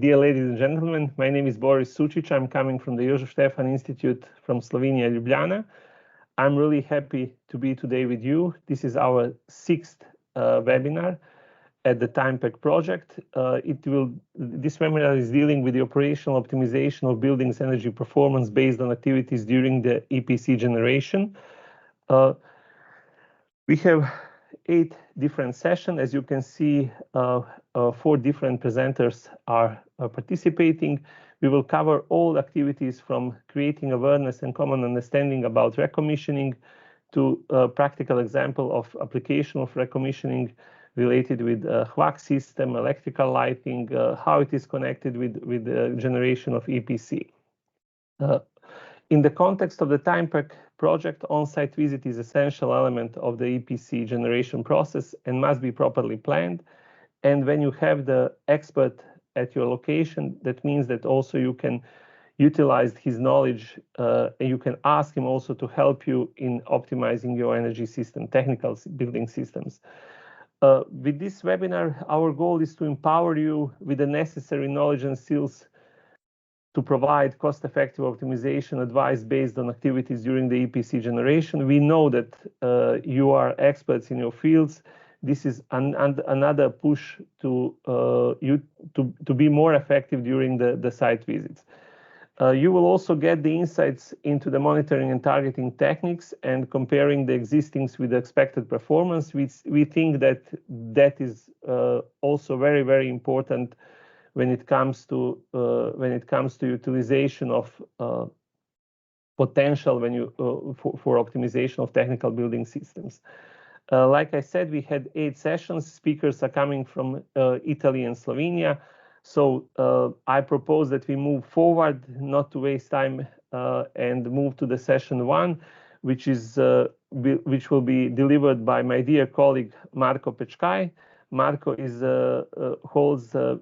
Dear ladies and gentlemen, my name is Boris Sučić. I'm coming from the Jožef Stefan Institute from Slovenia, Ljubljana. I'm really happy to be today with you. This is our sixth webinar at the Timepac project. This webinar is dealing with the operational optimization of buildings' energy performance based on activities during the EPC generation. We have 8 different sessions. As you can see, 4 different presenters are participating. We will cover all activities from creating awareness and common understanding about recommissioning to a practical example of application of recommissioning related with HVAC system, electrical lighting, how it is connected with the generation of EPC. In the context of the Timepac project, on-site visit is an essential element of the EPC generation process and must be properly planned. And when you have the expert at your location, that means that also you can utilize his knowledge and you can ask him also to help you in optimizing your energy system, technical building systems. With this webinar, our goal is to empower you with the necessary knowledge and skills to provide cost-effective optimization advice based on activities during the EPC generation. We know that you are experts in your fields. This is another push to you to be more effective during the site visits. You will also get the insights into the monitoring and targeting techniques and comparing the existings with the expected performance. We think that that is also very, very important when it comes to utilization of potential for optimization of technical building systems. Like I said, we had 8 sessions. Speakers are coming from Italy and Slovenia. So I propose that we move forward, not to waste time, and move to the session 1, which will be delivered by my dear colleague Marko Pečkaj. Marko holds a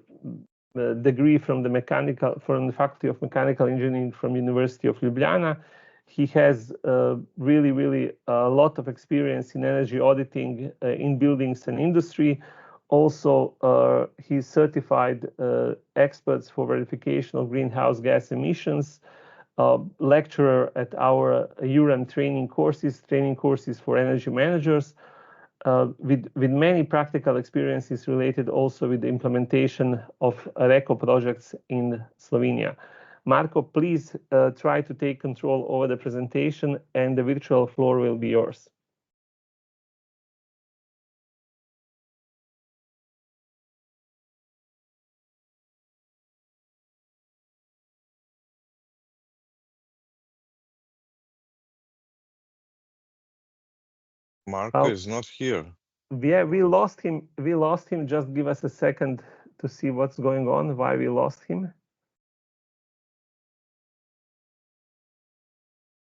degree from the Faculty of Mechanical Engineering from University of Ljubljana. He has really a lot of experience in energy auditing in buildings and industry. Also, he's certified experts for verification of greenhouse gas emissions, lecturer at our URAM training courses for energy managers, with many practical experiences related also with the implementation of RECO projects in Slovenia. Marko, please try to take control over the presentation, and the virtual floor will be yours. Marko is not here. Yeah, we lost him. Just give us a second to see what's going on, why we lost him.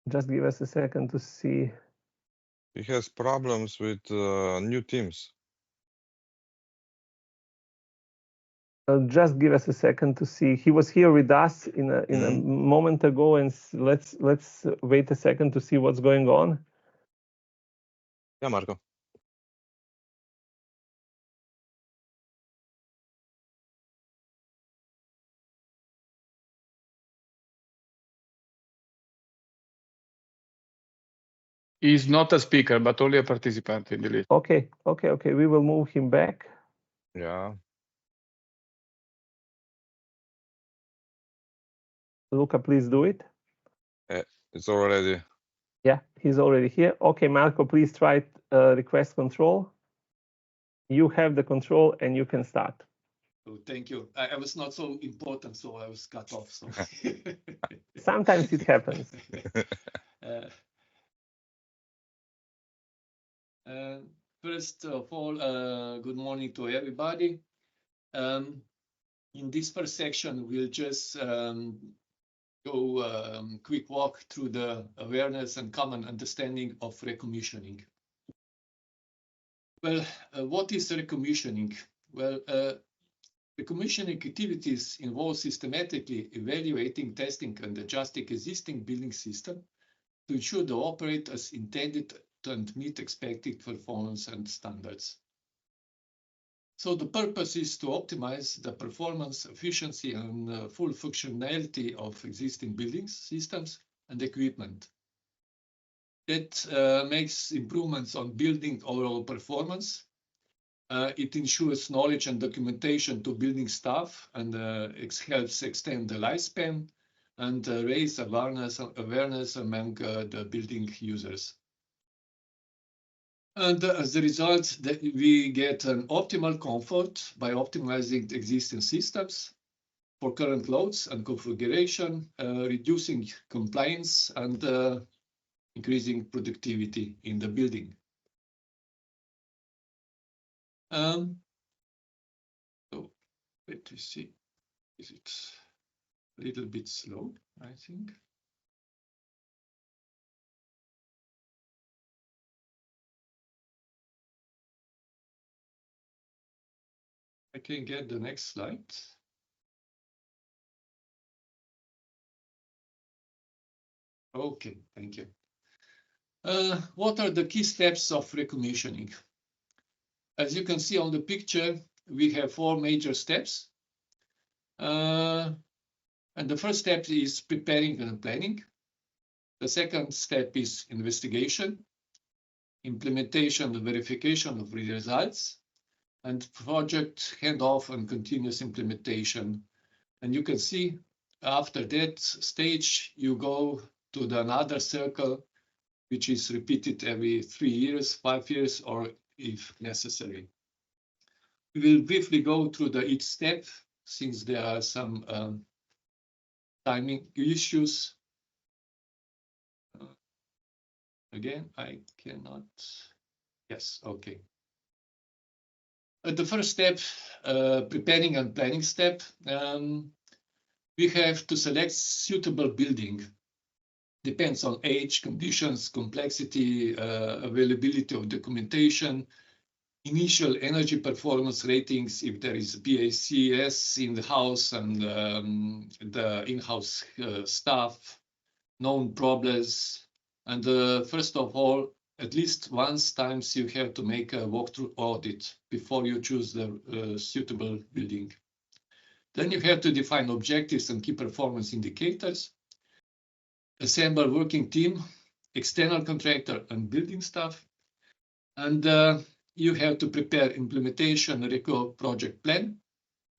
Just give us a second to see. He has problems with new Teams. Just give us a second to see. He was here with us in a moment ago, and let's wait a second to see what's going on. Yeah, Marko. He's not a speaker, but only a participant in the list. Okay. We will move him back. Yeah. Luca, please do it. It's already. Yeah, he's already here. Okay, Marko, please try request control. You have the control and you can start. Oh, thank you. I was not so important, so I was cut off. So. Sometimes it happens. First of all, good morning to everybody. In this first section, we'll just go quick walk through the awareness and common understanding of recommissioning. Well, what is recommissioning? Well, recommissioning activities involve systematically evaluating, testing, and adjusting existing building system to ensure they operate as intended and meet expected performance and standards. So the purpose is to optimize the performance, efficiency, and full functionality of existing buildings, systems, and equipment. That makes improvements on building overall performance. It ensures knowledge and documentation to building staff, and helps extend the lifespan and raise awareness among the building users. And as a result, we get an optimal comfort by optimizing the existing systems for current loads and configuration, reducing compliance and increasing productivity in the building. So let me see, is it a little bit slow, I think. I can get the next slide. Okay, thank you. What are the key steps of recommissioning? As you can see on the picture, we have 4 major steps. And the first step is preparing and planning. The second step is investigation, implementation and verification of the results, and project handoff and continuous implementation. And you can see after that stage, you go to another circle, which is repeated every 3 years, 5 years, or if necessary. We will briefly go through each step, since there are some timing issues. Again, I cannot. Yes, okay. The first step, preparing and planning step, we have to select suitable building. Depends on age, conditions, complexity, availability of documentation, initial energy performance ratings, if there is BACS in the house, and the in-house staff, known problems. And first of all, at least once times you have to make a walkthrough audit before you choose the suitable building. Then you have to define objectives and key performance indicators, assemble working team, external contractor and building staff, and you have to prepare implementation record project plan.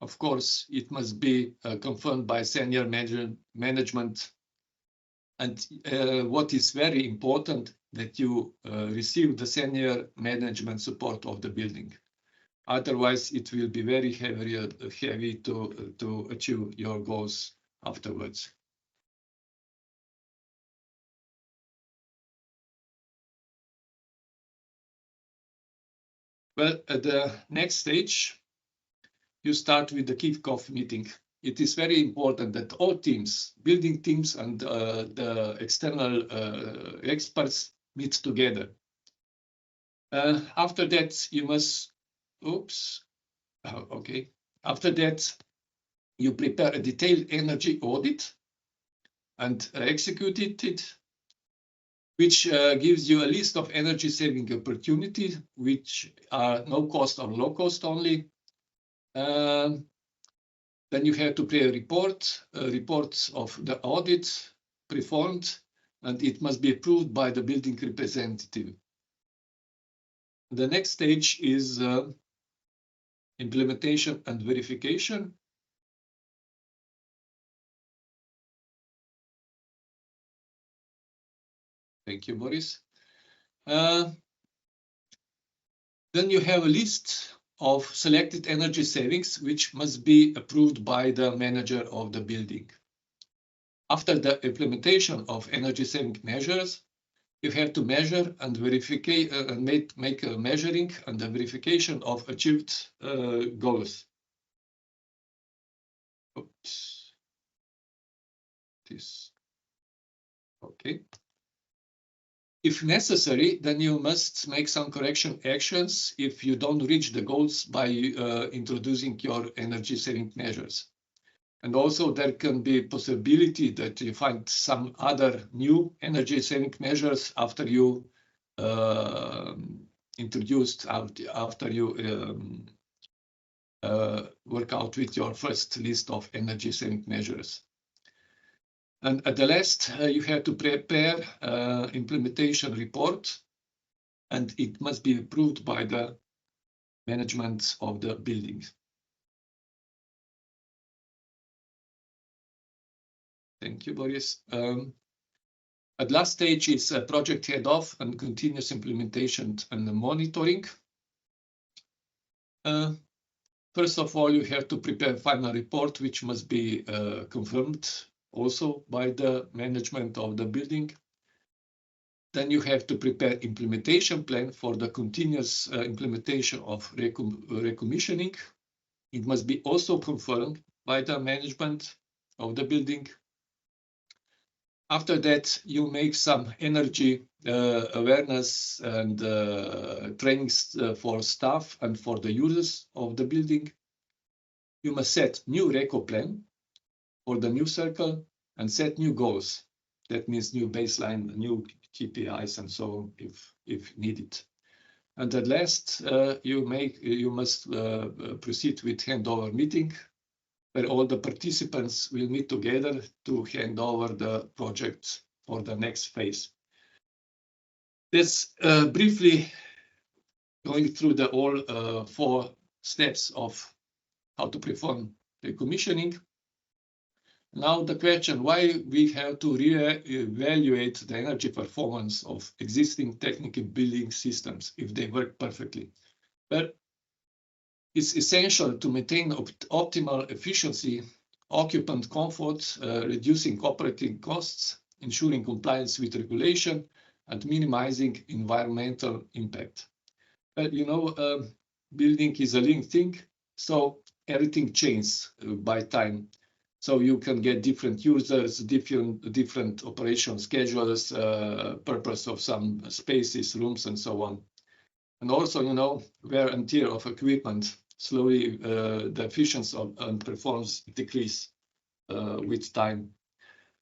Of course, it must be confirmed by senior management. And what is very important, that you receive the senior management support of the building. Otherwise, it will be very heavy to achieve your goals afterwards. Well, at the next stage, you start with the kickoff meeting. It is very important that all teams, building teams and the external experts meet together. After that, you must, After that, you prepare a detailed energy audit and execute it, which gives you a list of energy saving opportunities, which are no cost or low cost only. Then you have to prepare reports of the audit performed, and it must be approved by the building representative. The next stage is implementation and verification. Thank you, Boris. Then you have a list of selected energy savings, which must be approved by the manager of the building. After the implementation of energy saving measures, you have to measure and make a measuring and the verification of achieved goals. Okay. If necessary, then you must make some correction actions if you don't reach the goals by introducing your energy saving measures. And also there can be possibility that you find some other new energy saving measures after you work out with your first list of energy saving measures. And at the last, you have to prepare implementation report, and it must be approved by the management of the buildings. Thank you, Boris. At last stage is project head-off and continuous implementation and monitoring. First of all, you have to prepare final report, which must be confirmed also by the management of the building. Then you have to prepare implementation plan for the continuous implementation of recommissioning. It must be also confirmed by the management of the building. After that, you make some energy awareness and trainings for staff and for the users of the building. You must set new reco plan for the new circle and set new goals. That means new baseline, new KPIs, and so on if needed. And at last, you must proceed with handover meeting, where all the participants will meet together to hand over the project for the next phase. Let's briefly going through the all 4 steps of how to perform the commissioning. Now the question, why we have to evaluate the energy performance of existing technical building systems if they work perfectly? Well, it's essential to maintain optimal efficiency, occupant comfort, reducing operating costs, ensuring compliance with regulation, and minimizing environmental impact. But you know, building is a living thing, so everything changes by time. So you can get different users, different operation schedules, purpose of some spaces, rooms, and so on. And also, you know, wear and tear of equipment, slowly the efficiency and performance decrease with time.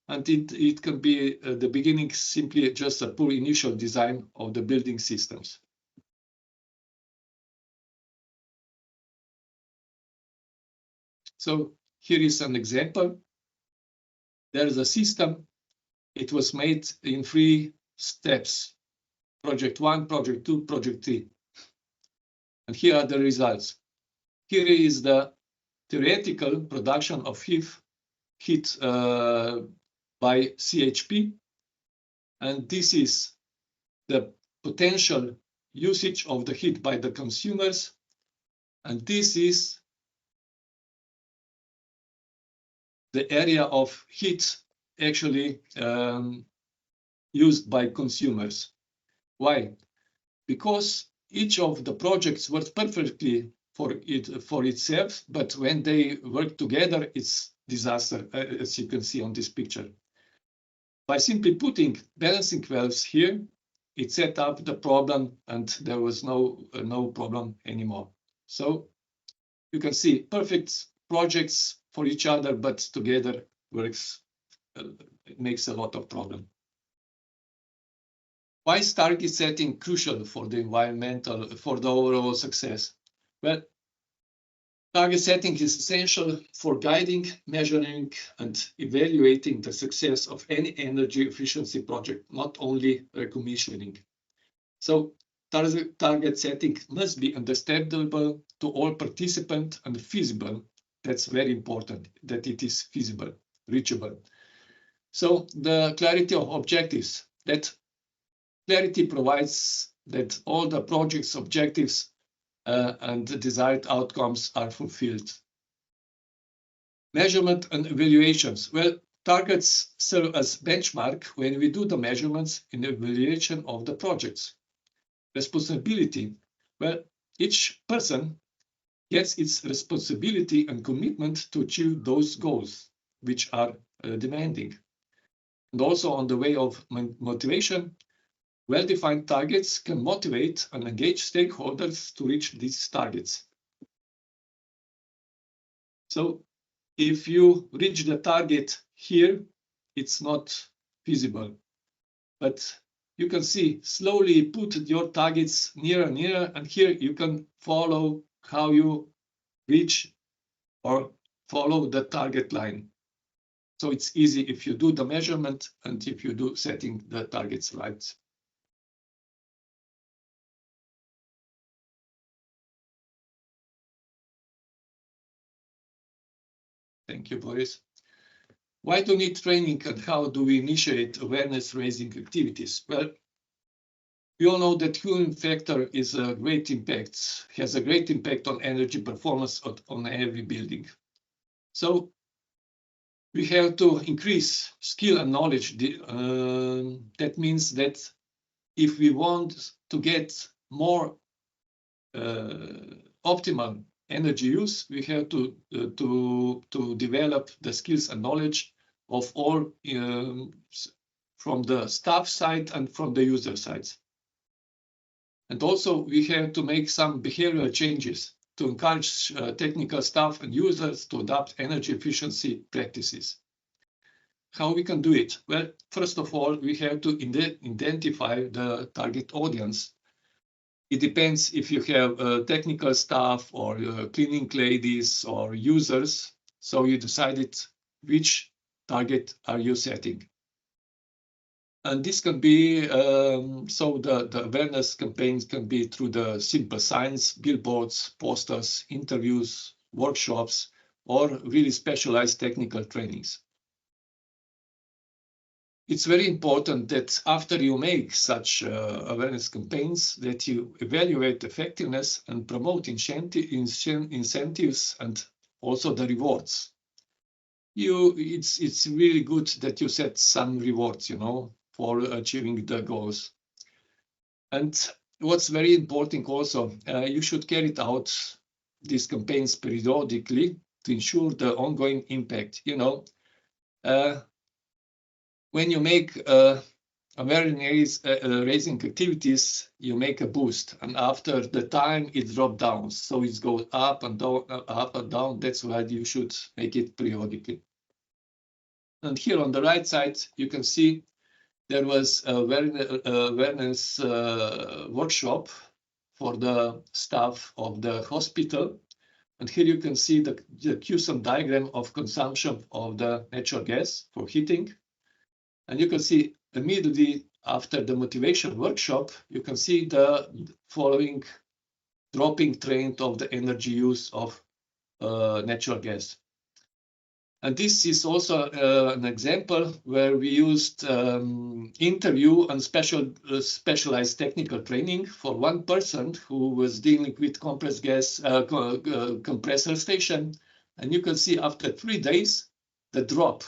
And it can be the beginning simply just a poor initial design of the building systems. So here is an example. There is a system. It was made in 3 steps. Project 1, Project 2, Project 3. And here are the results. Here is the theoretical production of heat by CHP. And this is the potential usage of the heat by the consumers. And this is the area of heat actually used by consumers. Why? Because each of the projects works perfectly for itself, but when they work together, it's disaster, as you can see on this picture. By simply putting balancing valves here, it set up the problem, and there was no problem anymore. So you can see perfect projects for each other, but together works. It makes a lot of problem. Why is target setting crucial for the overall success? Well, target setting is essential for guiding, measuring, and evaluating the success of any energy efficiency project, not only recommissioning. So target setting must be understandable to all participants and feasible. That's very important, that it is feasible, reachable. So the clarity of objectives, that clarity provides that all the project's objectives and the desired outcomes are fulfilled. Measurement and evaluations. Well, targets serve as benchmark when we do the measurements in the evaluation of the projects. Responsibility. Well, each person gets its responsibility and commitment to achieve those goals, which are demanding. And also on the way of motivation, well-defined targets can motivate and engage stakeholders to reach these targets. So if you reach the target here, it's not feasible. But you can see, slowly put your targets nearer and nearer, and here you can follow how you reach or follow the target line. So it's easy if you do the measurement and if you do setting the targets right. Thank you, Boris. Why do we need training and how do we initiate awareness-raising activities? Well, we all know that human factor has a great impact on energy performance on every building. So we have to increase skill and knowledge. That means that if we want to get more optimal energy use, we have to develop the skills and knowledge of all from the staff side and from the user sides. And also we have to make some behavioral changes to encourage technical staff and users to adopt energy efficiency practices. How we can do it? Well, first of all, we have to identify the target audience. It depends if you have technical staff or cleaning ladies or users. So you decided which target are you setting. And this can be, so the awareness campaigns can be through the simple signs, billboards, posters, interviews, workshops, or really specialized technical trainings. It's very important that after you make such awareness campaigns, that you evaluate effectiveness and promote incentives and also the rewards. It's really good that you set some rewards, for achieving the goals. And what's very important also, you should carry out these campaigns periodically to ensure the ongoing impact. When you make awareness-raising activities, you make a boost, and after the time it drops down. So it goes up and down, up and down. That's why you should make it periodically. And here on the right side, you can see there was a awareness workshop for the staff of the hospital. And here you can see the QSUM diagram of consumption of the natural gas for heating. And you can see immediately after the motivation workshop, you can see the following dropping trend of the energy use of natural gas. And this is also an example where we used interview and specialized technical training for one person who was dealing with compressed gas compressor station. And you can see after 3 days, the drop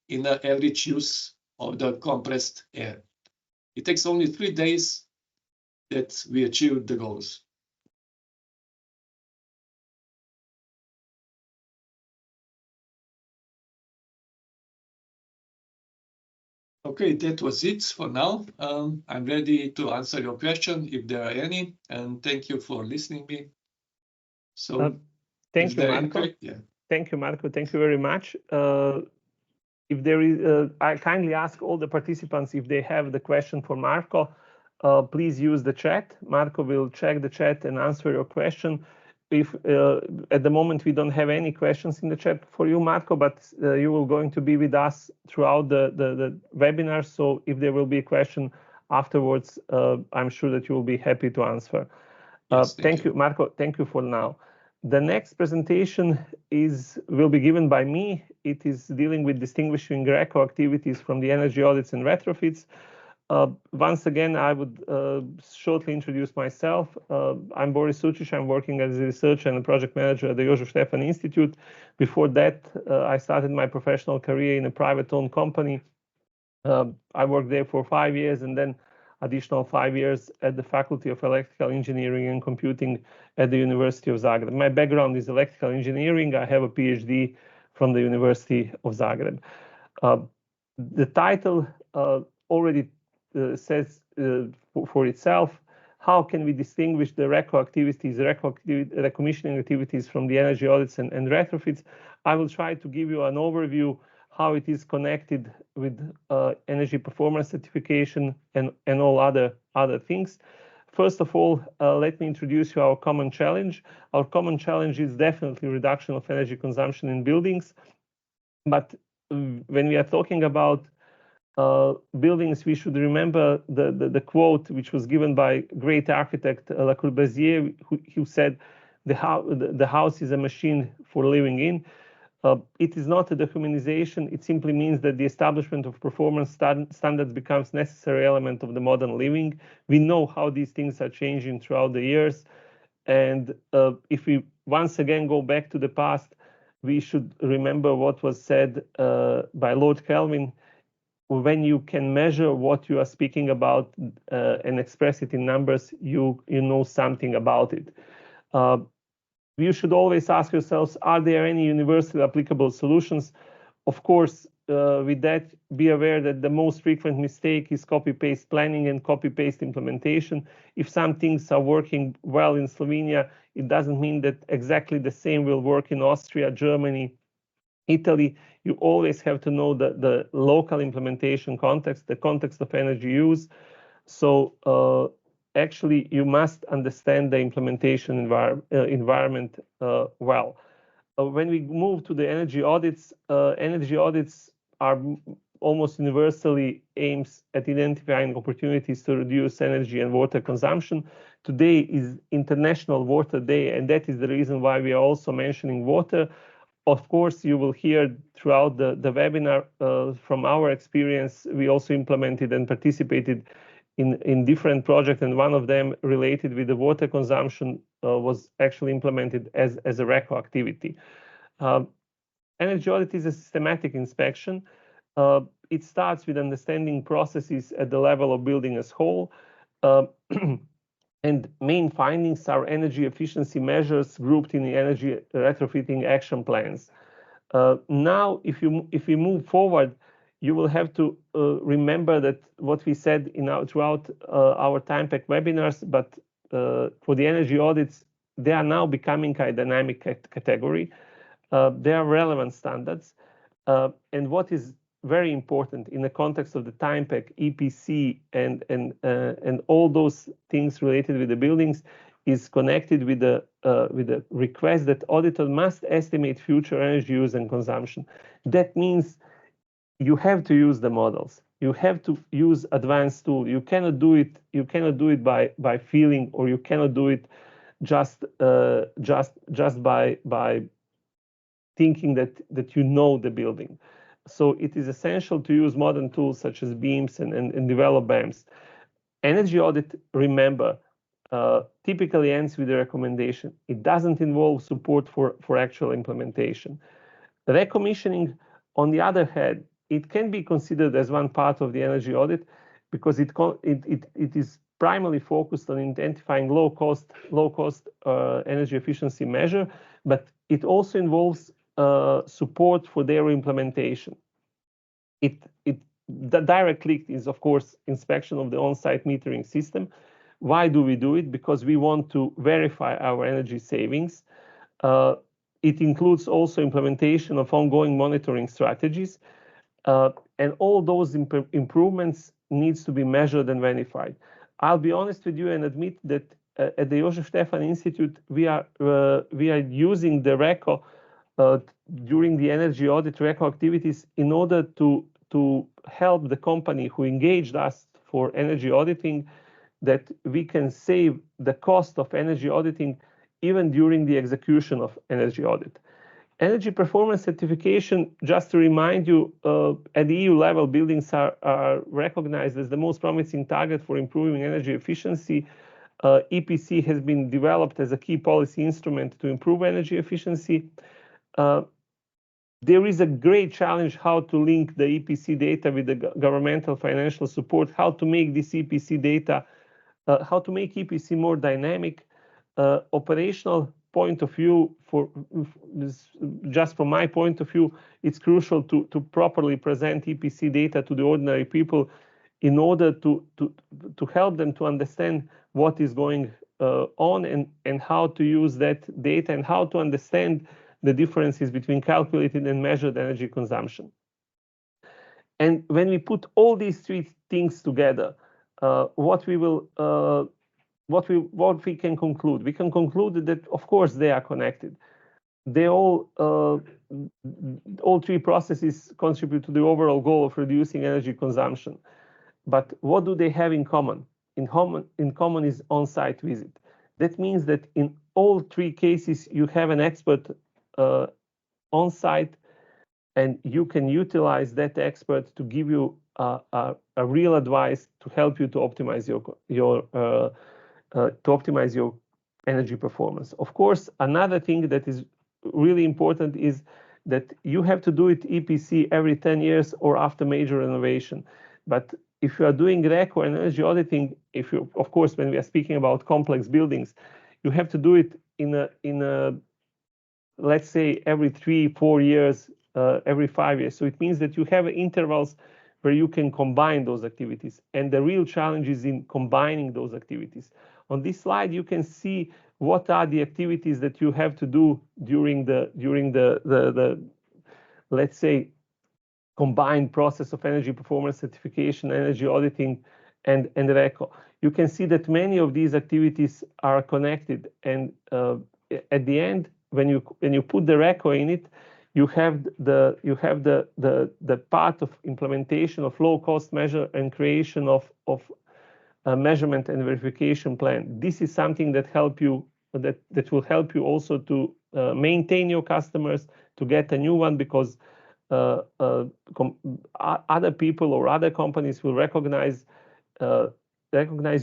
in the average use of the compressed air. It takes only 3 days that we achieved the goals. Okay, that was it for now. I'm ready to answer your question if there are any, and thank you for listening me. So, thank you, Marco. Thank you, Marco. Thank you very much. If there is, I kindly ask all the participants if they have the question for Marco, please use the chat. Marco will check the chat and answer your question. If at the moment we don't have any questions in the chat for you, Marco, but you will going to be with us throughout the webinar. So if there will be a question afterwards, I'm sure that you will be happy to answer. Yes, thank you, Marco. Thank you for now. The next presentation will be given by me. It is dealing with distinguishing RECO activities from the energy audits and retrofits. Once again, I would shortly introduce myself. I'm Boris Sucic. I'm working as a researcher and a project manager at the Josef Stefan Institute. Before that, I started my professional career in a private-owned company. I worked there for 5 years and then additional 5 years at the Faculty of Electrical Engineering and Computing at the University of Zagreb. My background is electrical engineering. I have a PhD from the University of Zagreb. The title already says for itself, how can we distinguish the RECO activities, recommissioning activities from the energy audits and retrofits? I will try to give you an overview how it is connected with energy performance certification and all other things. first of all, let me introduce you our common challenge. Our common challenge is definitely reduction of energy consumption in buildings. But when we are talking about buildings, we should remember the quote which was given by great architect Le Corbusier, who said, the house is a machine for living in. It is not a dehumanization. It simply means that the establishment of performance standards becomes necessary element of the modern living. We know how these things are changing throughout the years. And if we once again go back to the past, we should remember what was said by Lord Kelvin. When you can measure what you are speaking about and express it in numbers, you know something about it. You should always ask yourselves, are there any universally applicable solutions? Of course, with that, be aware that the most frequent mistake is copy-paste planning and copy-paste implementation. If some things are working well in Slovenia, it doesn't mean that exactly the same will work in Austria, Germany, Italy. You always have to know the local implementation context, the context of energy use. So actually, you must understand the implementation environment well. When we move to the energy audits are almost universally aims at identifying opportunities to reduce energy and water consumption. Today is International Water Day, and that is the reason why we are also mentioning water. Of course, you will hear throughout the webinar from our experience. We also implemented and participated in different projects, and one of them related with the water consumption was actually implemented as a RECO activity. Energy audit is a systematic inspection. It starts with understanding processes at the level of building as whole. And main findings are energy efficiency measures grouped in the energy retrofitting action plans. Now, if we move forward, you will have to remember that what we said throughout our Timepac webinars, but for the energy audits, they are now becoming a dynamic category. They are relevant standards. And what is very important in the context of the Timepac, EPC, and all those things related with the buildings is connected with the request that auditor must estimate future energy use and consumption. That means you have to use the models. You have to use advanced tools. You cannot do it. You cannot do it by feeling, or you cannot do it just by thinking that you know the building. So it is essential to use modern tools such as BEAMS and develop BAMS. Energy audit, remember, typically ends with a recommendation. It doesn't involve support for actual implementation. The recommissioning, on the other hand, it can be considered as one part of the energy audit because it is primarily focused on identifying low cost energy efficiency measure, but it also involves support for their implementation. The direct link is, of course, inspection of the on-site metering system. Why do we do it? Because we want to verify our energy savings. It includes also implementation of ongoing monitoring strategies. And all those improvements needs to be measured and verified. I'll be honest with you and admit that at the Josef Stefan Institute, we are using the RECO during the energy audit RECO activities in order to help the company who engaged us for energy auditing, that we can save the cost of energy auditing even during the execution of energy audit. Energy performance certification, just to remind you, at the EU level, buildings are recognized as the most promising target for improving energy efficiency. EPC has been developed as a key policy instrument to improve energy efficiency. There is a great challenge how to link the EPC data with the governmental financial support, how to make this EPC data, how to make EPC more dynamic. Operational point of view, just from my point of view, it's crucial to properly present EPC data to the ordinary people in order to help them to understand what is going on and how to use that data and how to understand the differences between calculated and measured energy consumption. And when we put all these three things together, what we will what we can conclude? We can conclude that, of course, they are connected. They all three processes contribute to the overall goal of reducing energy consumption. But what do they have in common? In common is on-site visit. That means that in all three cases, you have an expert on-site, and you can utilize that expert to give you a real advice to help you to optimize your energy performance. Of course, another thing that is really important is that you have to do it EPC every 10 years or after major renovation. But if you are doing RECO and energy auditing, of course, when we are speaking about complex buildings, you have to do it in a let's say every 3-4 years, every 5 years. So it means that you have intervals where you can combine those activities, and the real challenge is in combining those activities. On this slide, you can see what are the activities that you have to do during the let's say combined process of energy performance certification, energy auditing, and RECO. You can see that many of these activities are connected, and at the end, when you put the RECO in it, you have the part of implementation of low-cost measure and creation of a measurement and verification plan. This is something that that will help you also to maintain your customers, to get a new one, because other people or other companies will recognize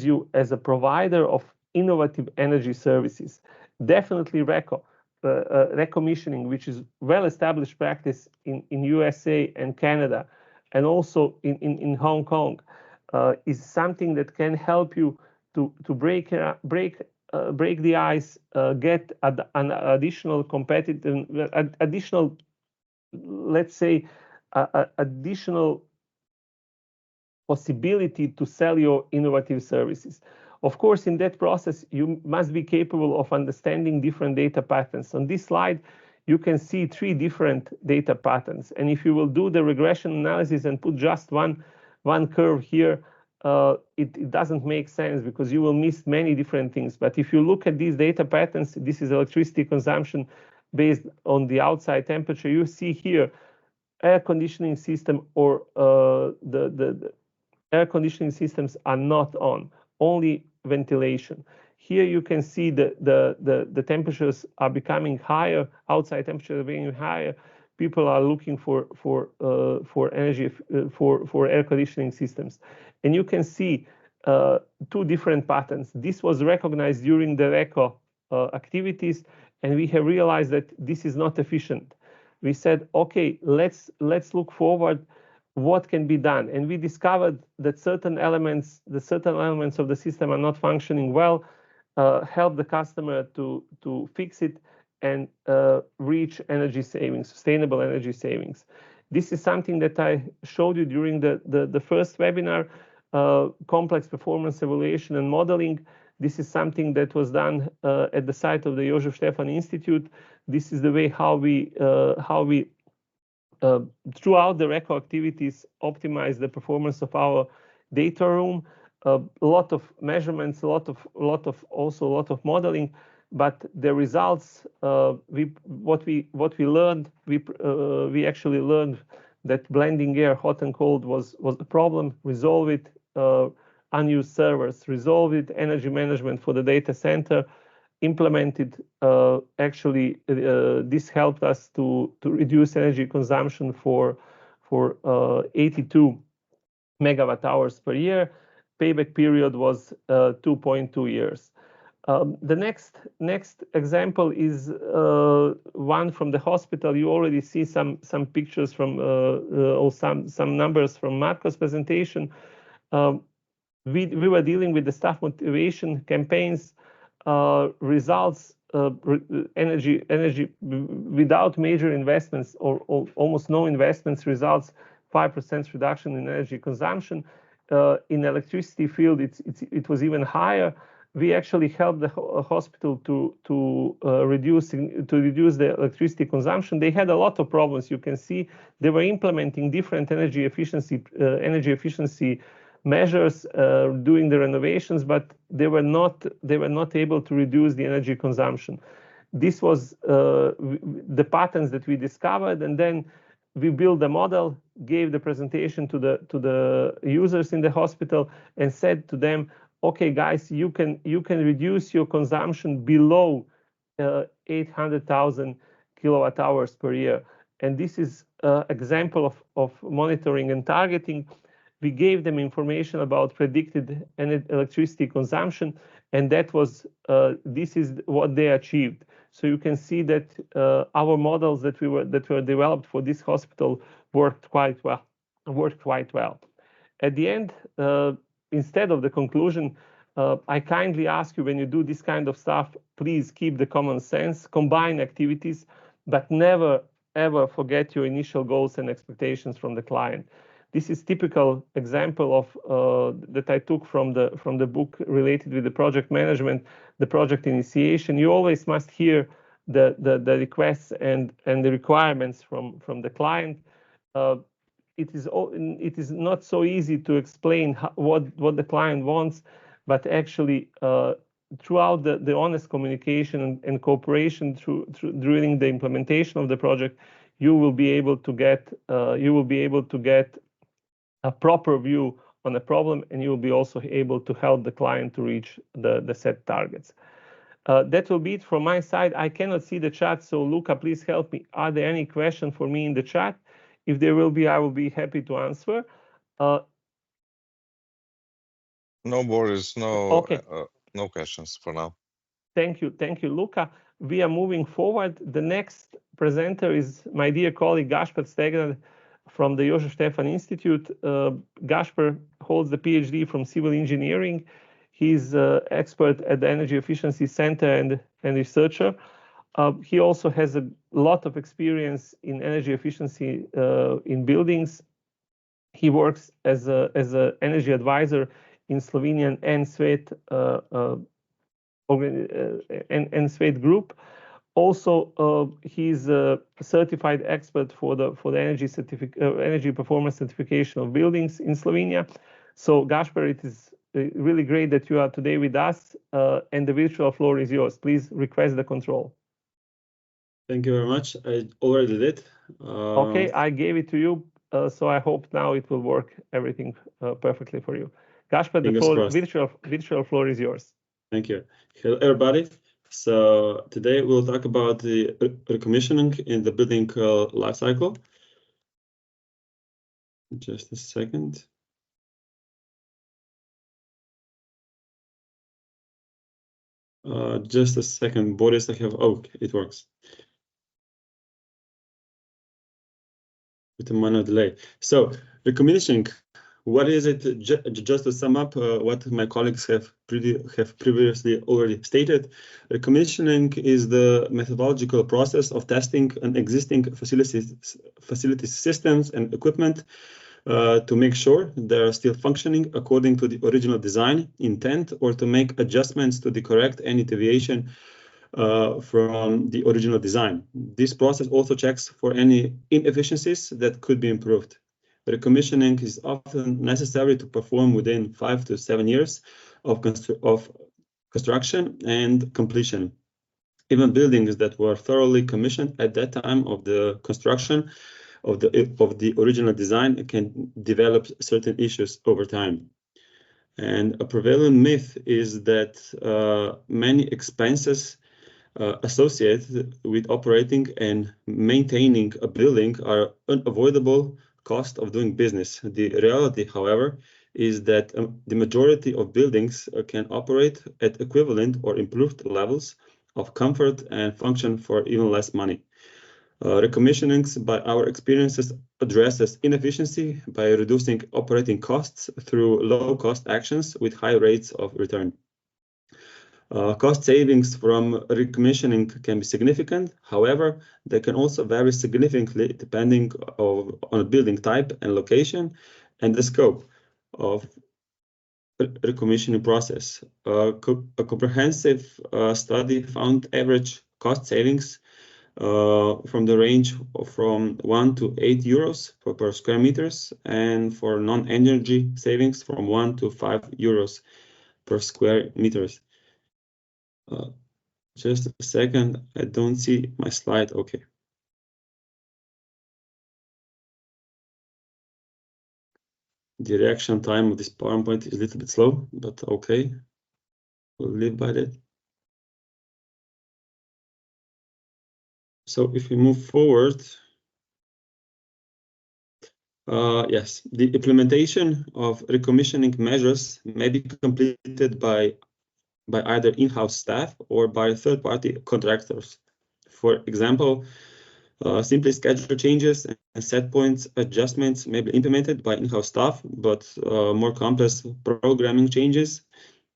you as a provider of innovative energy services. Definitely RECO. Recommissioning, which is well-established practice in USA and Canada, and also in Hong Kong, is something that can help you to break the ice, get an additional competitive, additional, let's say, additional possibility to sell your innovative services. Of course, in that process, you must be capable of understanding different data patterns. On this slide, you can see 3 different data patterns. And if you will do the regression analysis and put just one curve here, it doesn't make sense, because you will miss many different things. But if you look at these data patterns, this is electricity consumption based on the outside temperature. You see here air conditioning system, or the air conditioning systems are not on, only ventilation. Here you can see the temperatures are becoming higher, outside temperatures are being higher. People are looking for energy for air conditioning systems, and you can see 2 different patterns. This was recognized during the RECO activities, and we have realized that this is not efficient. We said, okay, let's look forward. What can be done? And we discovered that certain elements of the system are not functioning well. Help the customer to fix it and reach energy savings, sustainable energy savings. This is something that I showed you during the first webinar, complex performance evaluation and modeling. This is something that was done at the site of the Josef Stefan Institute. This is the way how we throughout the RECO activities optimize the performance of our data room. A lot of measurements, a lot of modeling, but the results, what we learned, we actually learned that blending air, hot and cold, was the problem. Resolve it. Unused servers, resolve it. Energy management for the data center, implemented. Actually, this helped us to reduce energy consumption for 82 megawatt hours per year. Payback period was 2.2 years. The next example is one from the hospital. You already see some pictures from or some numbers from Marco's presentation. We were dealing with the staff motivation campaigns. Results, energy without major investments or almost no investments, results 5% reduction in energy consumption. In electricity field, it was even higher. We actually helped the hospital to reduce the electricity consumption. They had a lot of problems. You can see they were implementing different energy efficiency measures doing the renovations, but they were not able to reduce the energy consumption. This was the patterns that we discovered, and then we built a model, gave the presentation to the users in the hospital, and said to them, okay, guys, you can reduce your consumption below 800,000 kilowatt hours per year. And this is an example of monitoring and targeting. We gave them information about predicted electricity consumption, and that was this is what they achieved. So you can see that our models that were developed for this hospital worked quite well. At the end, instead of the conclusion, I kindly ask you, when you do this kind of stuff, please keep the common sense, combine activities, but never ever forget your initial goals and expectations from the client. This is typical example of that I took from the book related with the project management, the project initiation. You always must hear the requests and the requirements from the client. It is not so easy to explain what the client wants, but actually throughout the honest communication and cooperation during the implementation of the project, you will be able to get a proper view on the problem, and you will be also able to help the client to reach the set targets. That will be it from my side. I cannot see the chat, so Luca, please help me. Are there any questions for me in the chat? If there will be, I will be happy to answer. No, Boris, no, Okay. no questions for now. Thank you, Luca. We are moving forward. The next presenter is my dear colleague Gaspar Stegner from the Jožef Stefan Institute. Gaspar holds the PhD from civil engineering. He's expert at the Energy Efficiency Center and researcher. He also has a lot of experience in energy efficiency in buildings. He works as an energy advisor in Slovenian NSWET group. Also, he's a certified expert for the energy performance certification of buildings in Slovenia. So, Gaspar, it is really great that you are today with us, and the virtual floor is yours. Please request the control. Thank you very much. I already did. Okay, I gave it to you, so I hope now it will work everything perfectly for you. Gaspar, the virtual floor is yours. Thank you. Hello, everybody. So today we'll talk about the recommissioning in the building life cycle. Just a second. Just a second, Boris. Oh, it works. With a minor delay. So recommissioning. What is it? Just to sum up what my colleagues have previously already stated, recommissioning is the methodological process of testing an existing facility systems and equipment to make sure they are still functioning according to the original design intent, or to make adjustments to correct any deviation from the original design. This process also checks for any inefficiencies that could be improved. Recommissioning is often necessary to perform within 5 to 7 years of construction and completion. Even buildings that were thoroughly commissioned at that time of the construction of the original design can develop certain issues over time. And a prevalent myth is that many expenses associated with operating and maintaining a building are unavoidable cost of doing business. The reality, however, is that the majority of buildings can operate at equivalent or improved levels of comfort and function for even less money. Recommissionings, by our experiences, addresses inefficiency by reducing operating costs through low-cost actions with high rates of return. Cost savings from recommissioning can be significant. However, they can also vary significantly depending on building type and location and the scope of recommissioning process. A comprehensive study found average cost savings from the range from 1 to 8 euros per square meters, and for non-energy savings from 1 to 5 euros per square meters. Just a second, I don't see my slide. Okay. The reaction time of this PowerPoint is a little bit slow, but okay, we'll live by that. So if we move forward, yes, the implementation of recommissioning measures may be completed by either in-house staff or by third-party contractors. For example, simply schedule changes and set points adjustments may be implemented by in-house staff, but more complex programming changes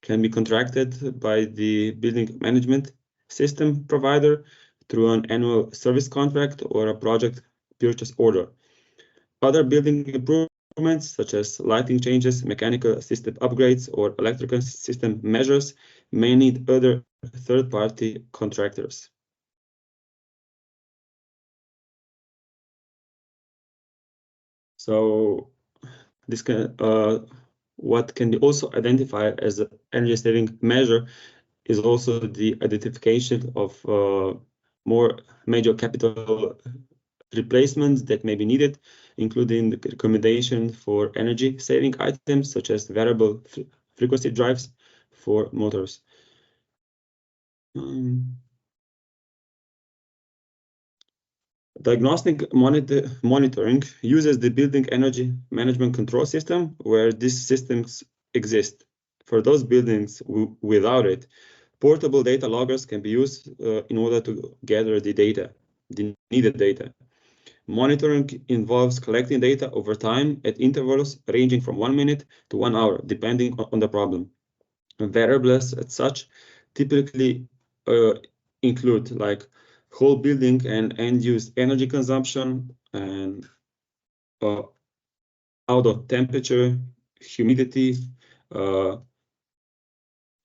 can be contracted by the building management system provider through an annual service contract or a project purchase order. Other building improvements, such as lighting changes, mechanical system upgrades, or electrical system measures, may need other third-party contractors. So this can what can be also identified as an energy-saving measure is also the identification of more major capital replacements that may be needed, including the recommendation for energy-saving items such as variable frequency drives for motors. Diagnostic monitoring uses the building energy management control system where these systems exist. For those buildings without it, portable data loggers can be used in order to gather the data, the needed data. Monitoring involves collecting data over time at intervals ranging from 1 minute to 1 hour, depending on the problem. Variables as such typically include like whole building and end-use energy consumption and outdoor temperature, humidity,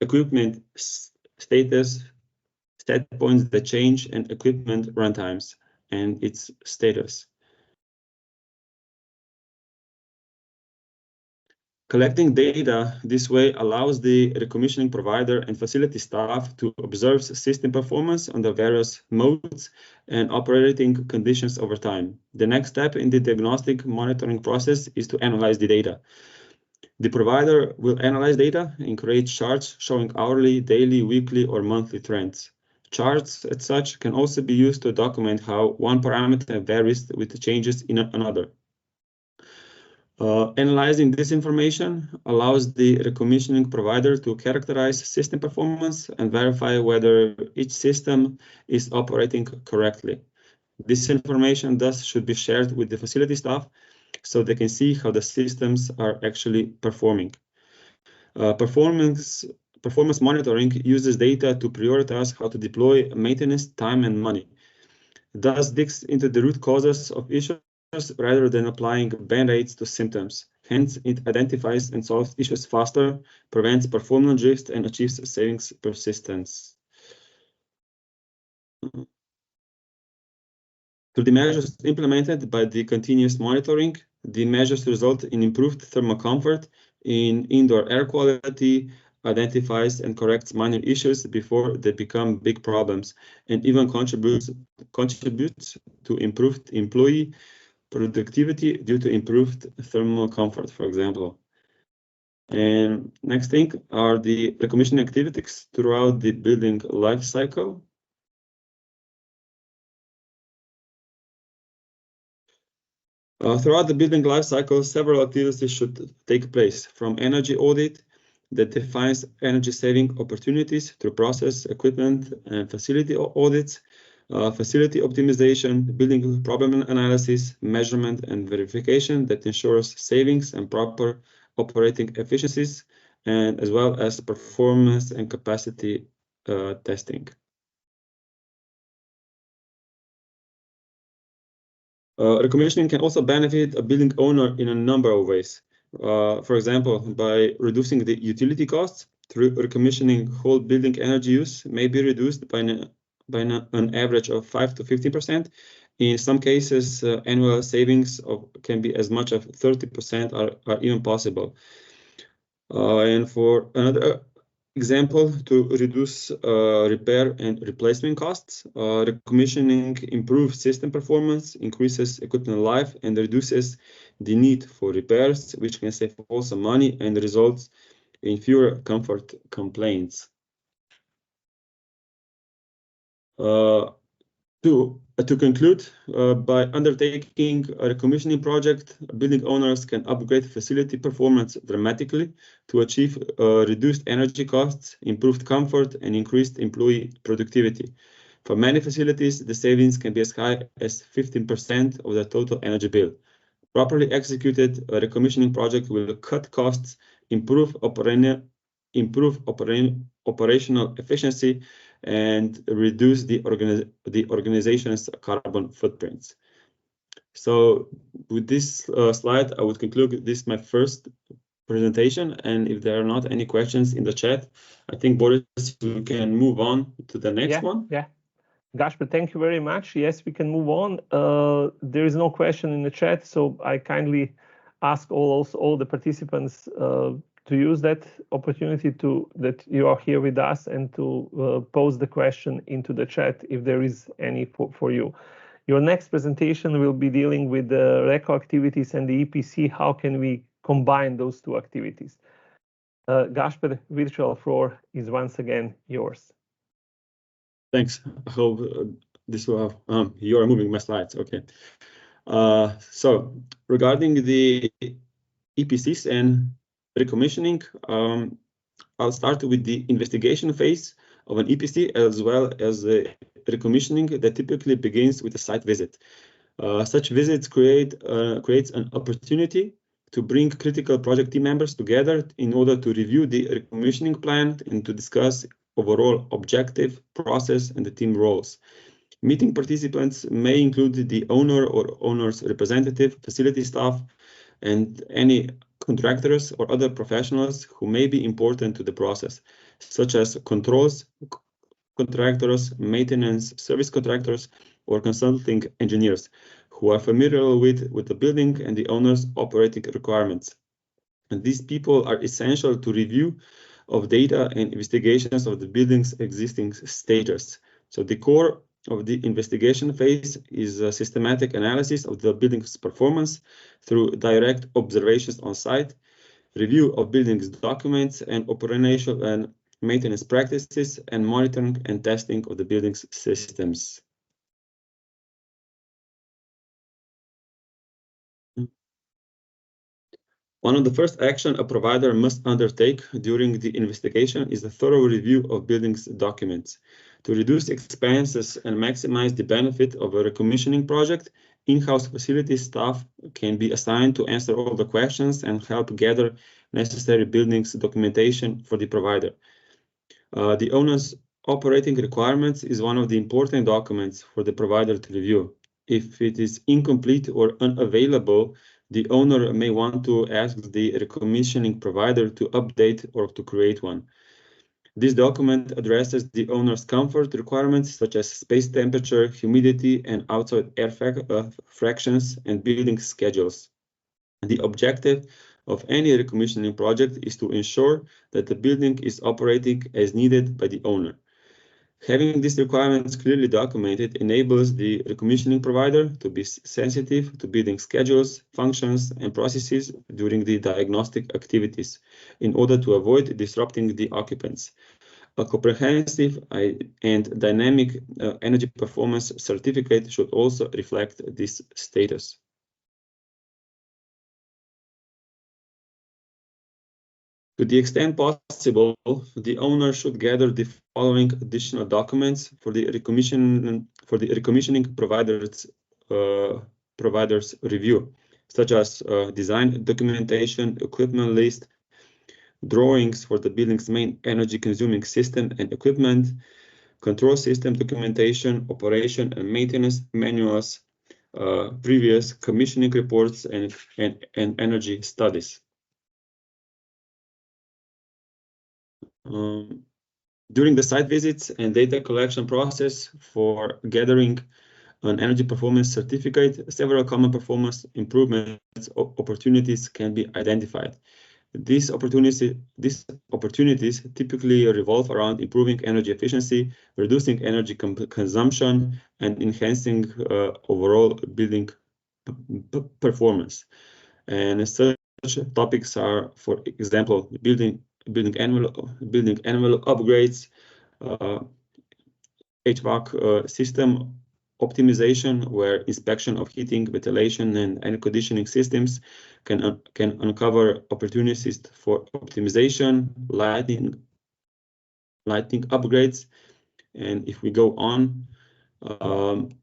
equipment status, set points that change, and equipment runtimes and its status. Collecting data this way allows the recommissioning provider and facility staff to observe system performance on the various modes and operating conditions over time. The next step in the diagnostic monitoring process is to analyze the data. The provider will analyze data and create charts showing hourly, daily, weekly, or monthly trends. Charts as such can also be used to document how one parameter varies with the changes in another. Analyzing this information allows the recommissioning provider to characterize system performance and verify whether each system is operating correctly. This information thus should be shared with the facility staff so they can see how the systems are actually performing. Performance monitoring uses data to prioritize how to deploy maintenance time and money. Thus digs into the root causes of issues rather than applying band-aids to symptoms. Hence, it identifies and solves issues faster, prevents performance drift, and achieves savings persistence. Through the measures implemented by the continuous monitoring, the measures result in improved thermal comfort, in indoor air quality, identifies and corrects minor issues before they become big problems, and even contributes to improved employee productivity due to improved thermal comfort, for example. And next thing are the recommissioning activities throughout the building life cycle. Throughout the building life cycle, several activities should take place, from energy audit that defines energy saving opportunities through process, equipment, and facility audits, facility optimization, building problem analysis, measurement, and verification that ensures savings and proper operating efficiencies, and as well as performance and capacity testing. Recommissioning can also benefit a building owner in a number of ways. For example, by reducing the utility costs through recommissioning, whole building energy use may be reduced by an by an average of 5 to 15%. In some cases, annual savings can be as much as 30% are even possible. And for another example, to reduce repair and replacement costs, recommissioning improves system performance, increases equipment life, and reduces the need for repairs, which can save also money and results in fewer comfort complaints. To conclude, by undertaking a recommissioning project, building owners can upgrade facility performance dramatically to achieve reduced energy costs, improved comfort, and increased employee productivity. For many facilities, the savings can be as high as 15% of the total energy bill. Properly executed, a recommissioning project will cut costs, improve operational efficiency, and reduce the organization's carbon footprints. So with this slide, I would conclude this my first presentation. And if there are not any questions in the chat, I think, Boris, we can move on to the next one. Yeah. Gasper, thank you very much. Yes, we can move on. There is no question in the chat, so I kindly ask all the participants to use that opportunity that you are here with us and to pose the question into the chat if there is any for you. Your next presentation will be dealing with the RECO activities and the EPC. How can we combine those two activities? Gasper, virtual floor is once again yours. Thanks. I hope this will have, you are moving my slides. Okay. So regarding the EPCs and recommissioning, I'll start with the investigation phase of an EPC as well as the recommissioning that typically begins with a site visit. Such visits creates an opportunity to bring critical project team members together in order to review the recommissioning plan and to discuss overall objective, process, and the team roles. Meeting participants may include the owner or owner's representative, facility staff, and any contractors or other professionals who may be important to the process, such as controls contractors, maintenance service contractors, or consulting engineers who are familiar with the building and the owner's operating requirements. And these people are essential to review of data and investigations of the building's existing status. So the core of the investigation phase is a systematic analysis of the building's performance through direct observations on site, review of building's documents and operational and maintenance practices, and monitoring and testing of the building's systems. One of the first actions a provider must undertake during the investigation is a thorough review of building's documents. To reduce expenses and maximize the benefit of a recommissioning project, in-house facility staff can be assigned to answer all the questions and help gather necessary buildings documentation for the provider. The owner's operating requirements is one of the important documents for the provider to review. If it is incomplete or unavailable, the owner may want to ask the recommissioning provider to update or to create one. This document addresses the owner's comfort requirements such as space temperature, humidity, and outside air fractions and building schedules. The objective of any recommissioning project is to ensure that the building is operating as needed by the owner. Having these requirements clearly documented enables the recommissioning provider to be sensitive to building schedules, functions, and processes during the diagnostic activities in order to avoid disrupting the occupants. A comprehensive and dynamic energy performance certificate should also reflect this status. To the extent possible, the owner should gather the following additional documents for the recommissioning provider's review, such as design documentation, equipment list, drawings for the building's main energy-consuming system and equipment, control system documentation, operation and maintenance manuals, previous commissioning reports, and energy studies. During the site visits and data collection process for gathering an energy performance certificate, several common performance improvements opportunities can be identified. These opportunities typically revolve around improving energy efficiency, reducing energy consumption, and enhancing overall building performance. And such topics are, for example, building envelope upgrades, HVAC system optimization, where inspection of heating, ventilation, and air conditioning systems can uncover opportunities for optimization, lighting upgrades. And if we go on,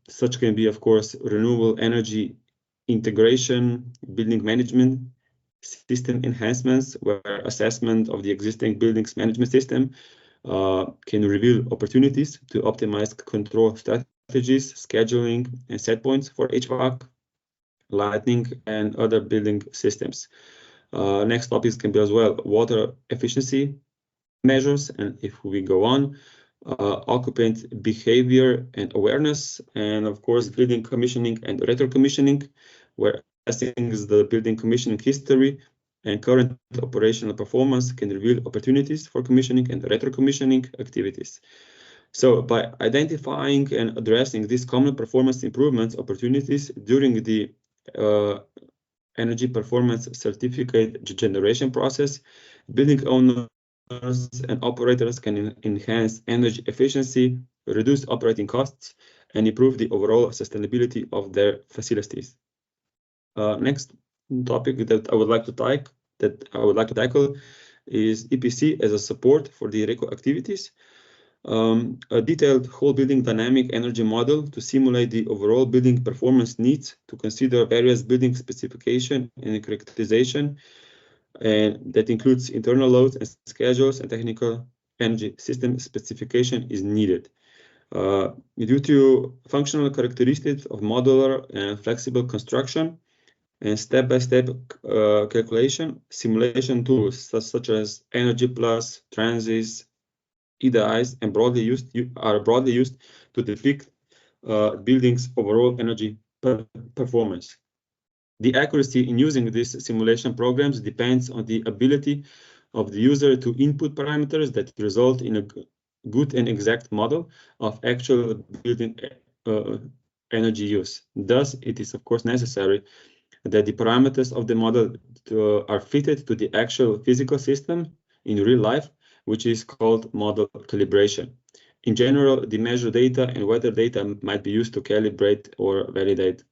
such can be, of course, renewable energy integration, building management, system enhancements, where assessment of the existing buildings management system can reveal opportunities to optimize control strategies, scheduling, and set points for HVAC, lighting, and other building systems. Next topics can be as well water efficiency measures, and if we go on, occupant behavior and awareness, and of course building commissioning and retro-commissioning, where assessing the building commissioning history and current operational performance can reveal opportunities for commissioning and retro-commissioning activities. So by identifying and addressing these common performance improvements opportunities during the energy performance certificate generation process, building owners and operators can enhance energy efficiency, reduce operating costs, and improve the overall sustainability of their facilities. Next topic that I would like to tackle is EPC as a support for the RECO activities. A detailed whole building dynamic energy model to simulate the overall building performance needs, to consider various building specification and characterization, and that includes internal loads and schedules and technical energy system specification is needed. Due to functional characteristics of modular and flexible construction and step-by-step calculation, simulation tools such as Energy Plus, Transys, EDIs, and are broadly used to depict buildings' overall energy performance. The accuracy in using these simulation programs depends on the ability of the user to input parameters that result in a good and exact model of actual building energy use. Thus, it is of course necessary that the parameters of the model are fitted to the actual physical system in real life, which is called model calibration. In general, the measure data and weather data might be used to calibrate or validate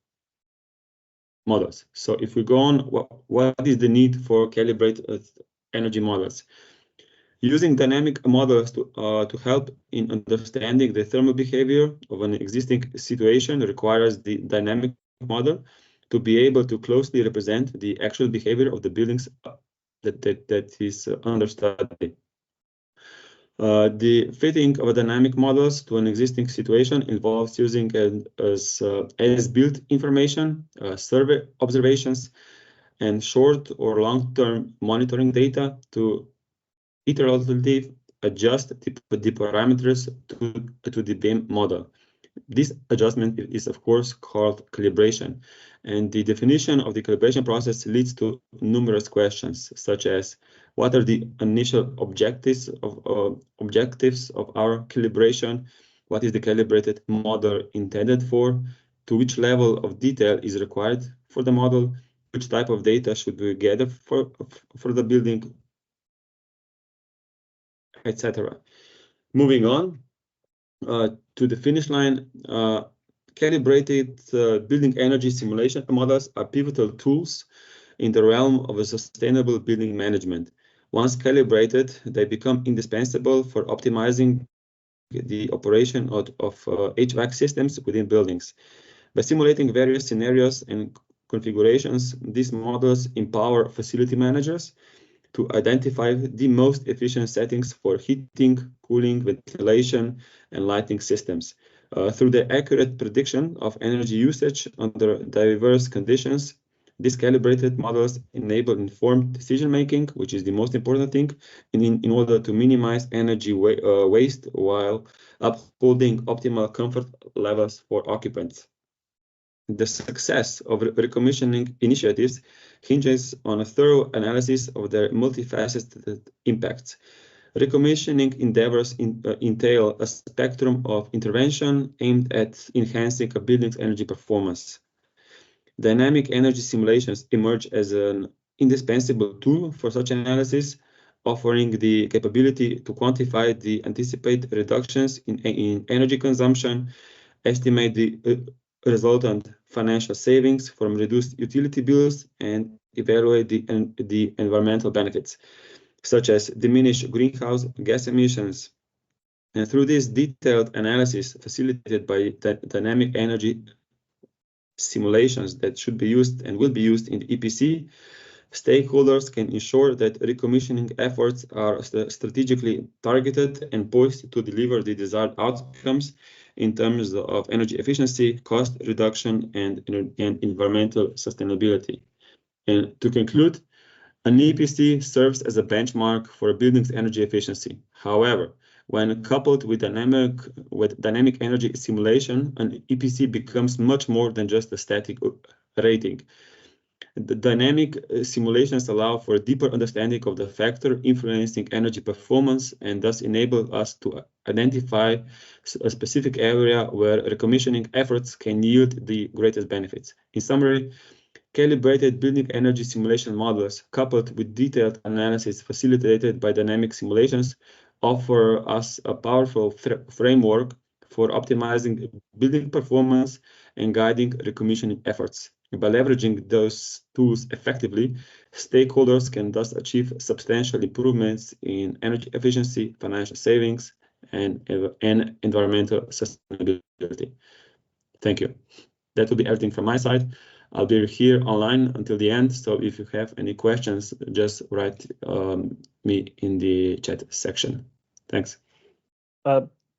models. So if we go on, what is the need for calibrate energy models? Using dynamic models to help in understanding the thermal behavior of an existing situation requires the dynamic model to be able to closely represent the actual behavior of the buildings that is under study. The fitting of dynamic models to an existing situation involves using as-built information, survey observations, and short or long-term monitoring data to iteratively adjust the parameters to the BIM model. This adjustment is of course called calibration, and the definition of the calibration process leads to numerous questions, such as what are the initial objectives of our calibration, what is the calibrated model intended for, to which level of detail is required for the model, which type of data should we gather for the building, etc. Moving on to the finish line, calibrated building energy simulation models are pivotal tools in the realm of a sustainable building management. Once calibrated, they become indispensable for optimizing the operation of HVAC systems within buildings. By simulating various scenarios and configurations, these models empower facility managers to identify the most efficient settings for heating, cooling, ventilation, and lighting systems. Through the accurate prediction of energy usage under diverse conditions, These calibrated models enable informed decision-making, which is the most important thing, in order to minimize energy waste while upholding optimal comfort levels for occupants. The success of recommissioning initiatives hinges on a thorough analysis of their multifaceted impacts. Recommissioning endeavors entail a spectrum of intervention aimed at enhancing a building's energy performance. Dynamic energy simulations emerge as an indispensable tool for such analysis, offering the capability to quantify the anticipated reductions in energy consumption, estimate the resultant financial savings from reduced utility bills, and evaluate the environmental benefits, such as diminished greenhouse gas emissions. And through this detailed analysis facilitated by dynamic energy simulations that should be used and will be used in the EPC, stakeholders can ensure that recommissioning efforts are strategically targeted and poised to deliver the desired outcomes in terms of energy efficiency, cost reduction, and environmental sustainability. And to conclude, an EPC serves as a benchmark for a building's energy efficiency. However, when coupled with dynamic energy simulation, an EPC becomes much more than just a static rating. The dynamic simulations allow for a deeper understanding of the factor influencing energy performance and thus enable us to identify a specific area where recommissioning efforts can yield the greatest benefits. In summary, calibrated building energy simulation models coupled with detailed analysis facilitated by dynamic simulations offer us a powerful framework for optimizing building performance and guiding recommissioning efforts. By leveraging those tools effectively, stakeholders can thus achieve substantial improvements in energy efficiency, financial savings, and environmental sustainability. Thank you. That will be everything from my side. I'll be here online until the end, so if you have any questions, just write me in the chat section. Thanks.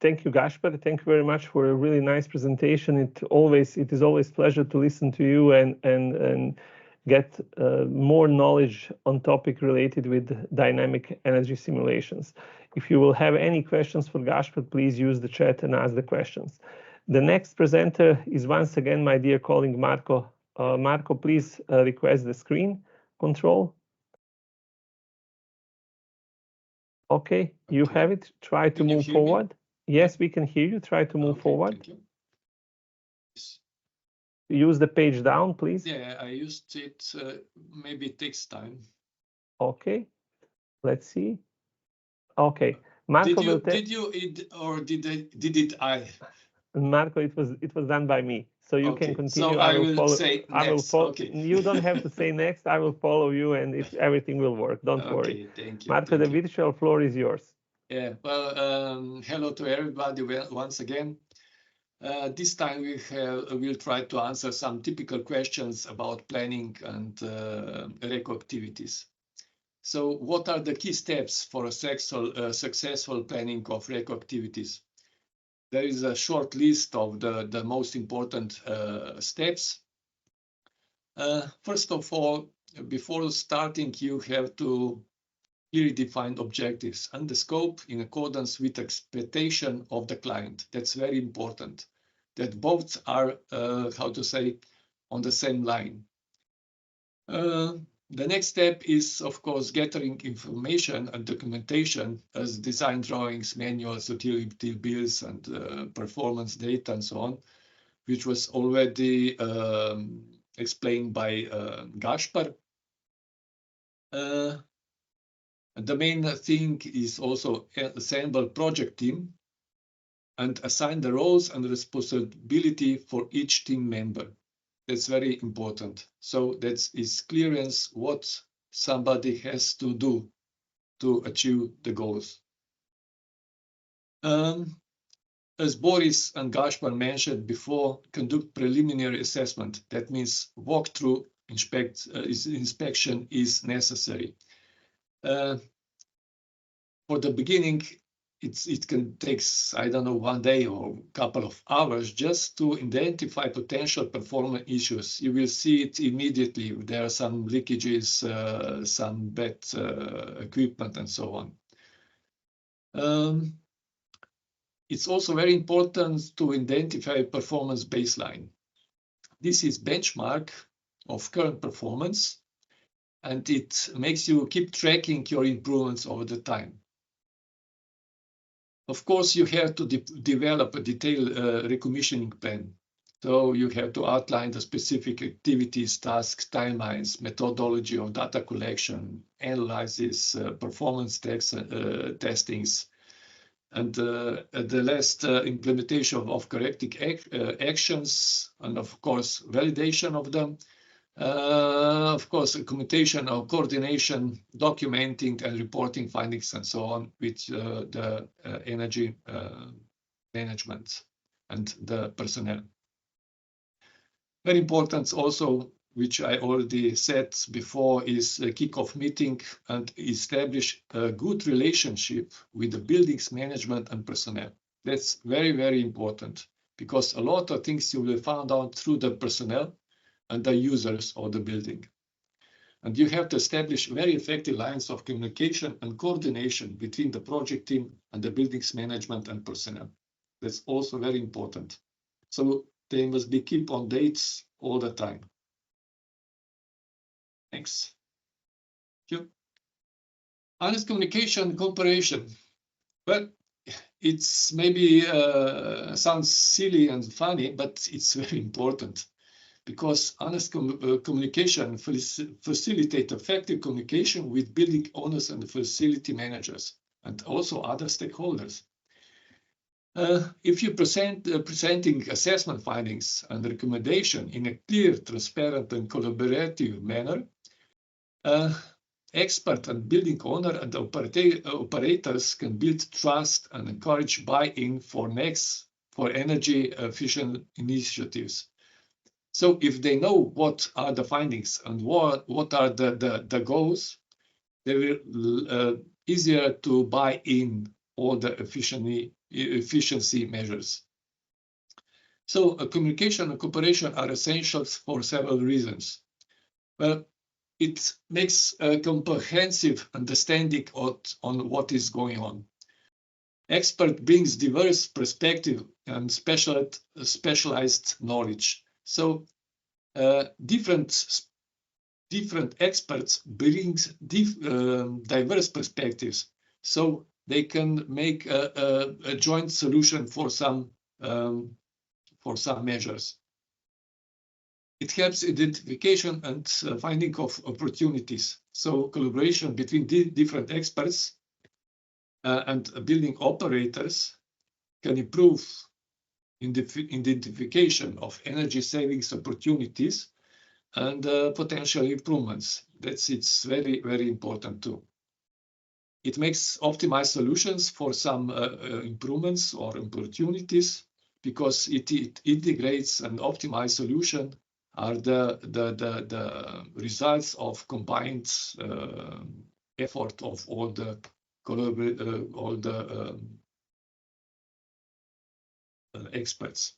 Thank you, Gaspar. Thank you very much for a really nice presentation. It is always a pleasure to listen to you and get more knowledge on topic related with dynamic energy simulations. If you will have any questions for Gaspar, please use the chat and ask the questions. The next presenter is once again my dear colleague Marco. Marco, please request the screen control. Okay, you have it. Try to move forward. Yes, we can hear you. Try to move forward. Thank you. Use the page down, please. Yeah, I used it. Maybe it takes time. Okay, let's see. Okay, Marco, did you or did it I? Marco, it was done by me, so you can continue. So I will follow. Say next. I will follow. Okay. You don't have to say next. I will follow you, and everything will work. Don't worry. Thank you. Marco, the virtual floor is yours. Yeah. Well, hello to everybody once again. This time we'll try to answer some typical questions about planning and RECO activities. So, what are the key steps for a successful planning of RECO activities? There is a short list of the most important steps. First of all, before starting, you have to clearly define objectives and the scope in accordance with expectation of the client. That's very important, that both are, on the same line. The next step is, of course, gathering information and documentation as design drawings, manuals, utility bills, and performance data, and so on, which was already explained by Gaspar. The main thing is also assemble project team and assign the roles and responsibility for each team member. That's very important. So that is clearance what somebody has to do to achieve the goals. As Boris and Gaspar mentioned before, conduct preliminary assessment. That means walkthrough inspection is necessary. For the beginning, it can take, I don't know, 1 day or a couple of hours just to identify potential performance issues. You will see it immediately. There are some leakages, some bad equipment, and so on. It's also very important to identify performance baseline. This is benchmark of current performance, and it makes you keep tracking your improvements over the time. Of course, you have to develop a detailed recommissioning plan. So you have to outline the specific activities, tasks, timelines, methodology of data collection, analysis, performance testings, and the last implementation of corrective actions, and of course, validation of them. Of course, communication or coordination, documenting and reporting findings and so on with the energy management and the personnel. Very important also, which I already said before, is a kick-off meeting and establish a good relationship with the buildings management and personnel. That's very, very important, because a lot of things you will find out through the personnel and the users of the building. And you have to establish very effective lines of communication and coordination between the project team and the buildings management and personnel. That's also very important. So they must be keep on dates all the time. Thanks. Thank you. Honest communication, cooperation. Well, it's maybe sounds silly and funny, but it's very important, because honest communication facilitates effective communication with building owners and facility managers, and also other stakeholders. If you presenting assessment findings and recommendation in a clear, transparent, and collaborative manner, expert and building owner and operators can build trust and encourage buy-in for energy efficient initiatives. So if they know what are the findings and what are the goals, they will easier to buy in all the efficiency measures. So communication and cooperation are essentials for several reasons. Well, it makes a comprehensive understanding on what is going on. Expert brings diverse perspective and specialized knowledge. So different experts brings diverse perspectives, so they can make a joint solution for some measures. It helps identification and finding of opportunities. So collaboration between different experts and building operators can improve identification of energy savings opportunities and potential improvements. It's very, very important too. It makes optimized solutions for some improvements or opportunities, because it integrates an optimized solution are the results of combined effort of all the experts.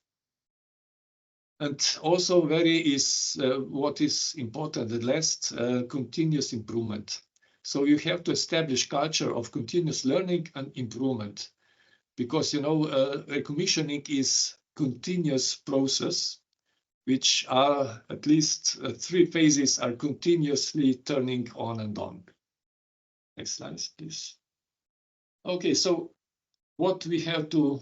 And also what is important, the last, continuous improvement. So you have to establish culture of continuous learning and improvement, because recommissioning is continuous process, which are at least 3 phases are continuously turning on and on. Next slide, please. Okay, so what we have to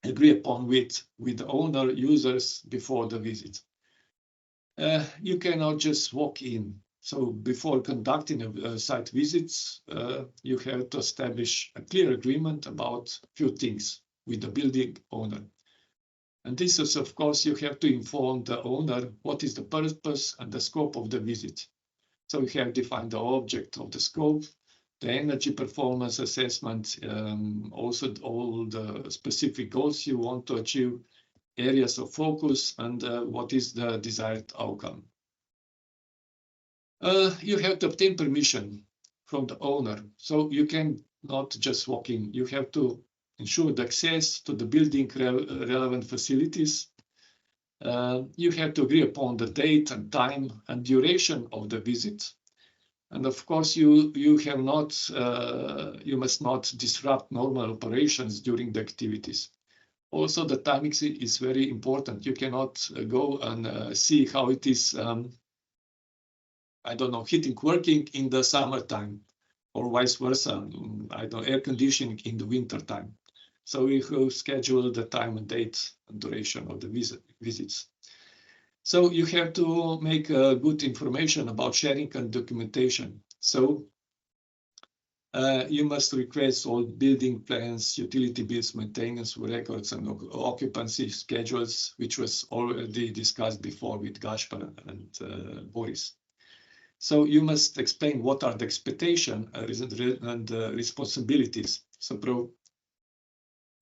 agree upon with the owner users before the visit. You cannot just walk in. So before conducting a site visits, you have to establish a clear agreement about a few things with the building owner. And this is, of course, you have to inform the owner what is the purpose and the scope of the visit. So you have defined the object of the scope, the energy performance assessment, also all the specific goals you want to achieve, areas of focus, and what is the desired outcome. You have to obtain permission from the owner. So you can not just walking. You have to ensure the access to the building relevant facilities. You have to agree upon the date and time and duration of the visit. And of course, you must not disrupt normal operations during the activities. Also, the timing is very important. You cannot go and see how it is, I don't know, heating working in the summertime or vice versa. I don't know, air conditioning in the winter time. So we will schedule the time and date and duration of the visits. So you have to make good information about sharing and documentation. So you must request all building plans, utility bills, maintenance records, and occupancy schedules, which was already discussed before with Gaspar and Boris. So you must explain what are the expectations and responsibilities. So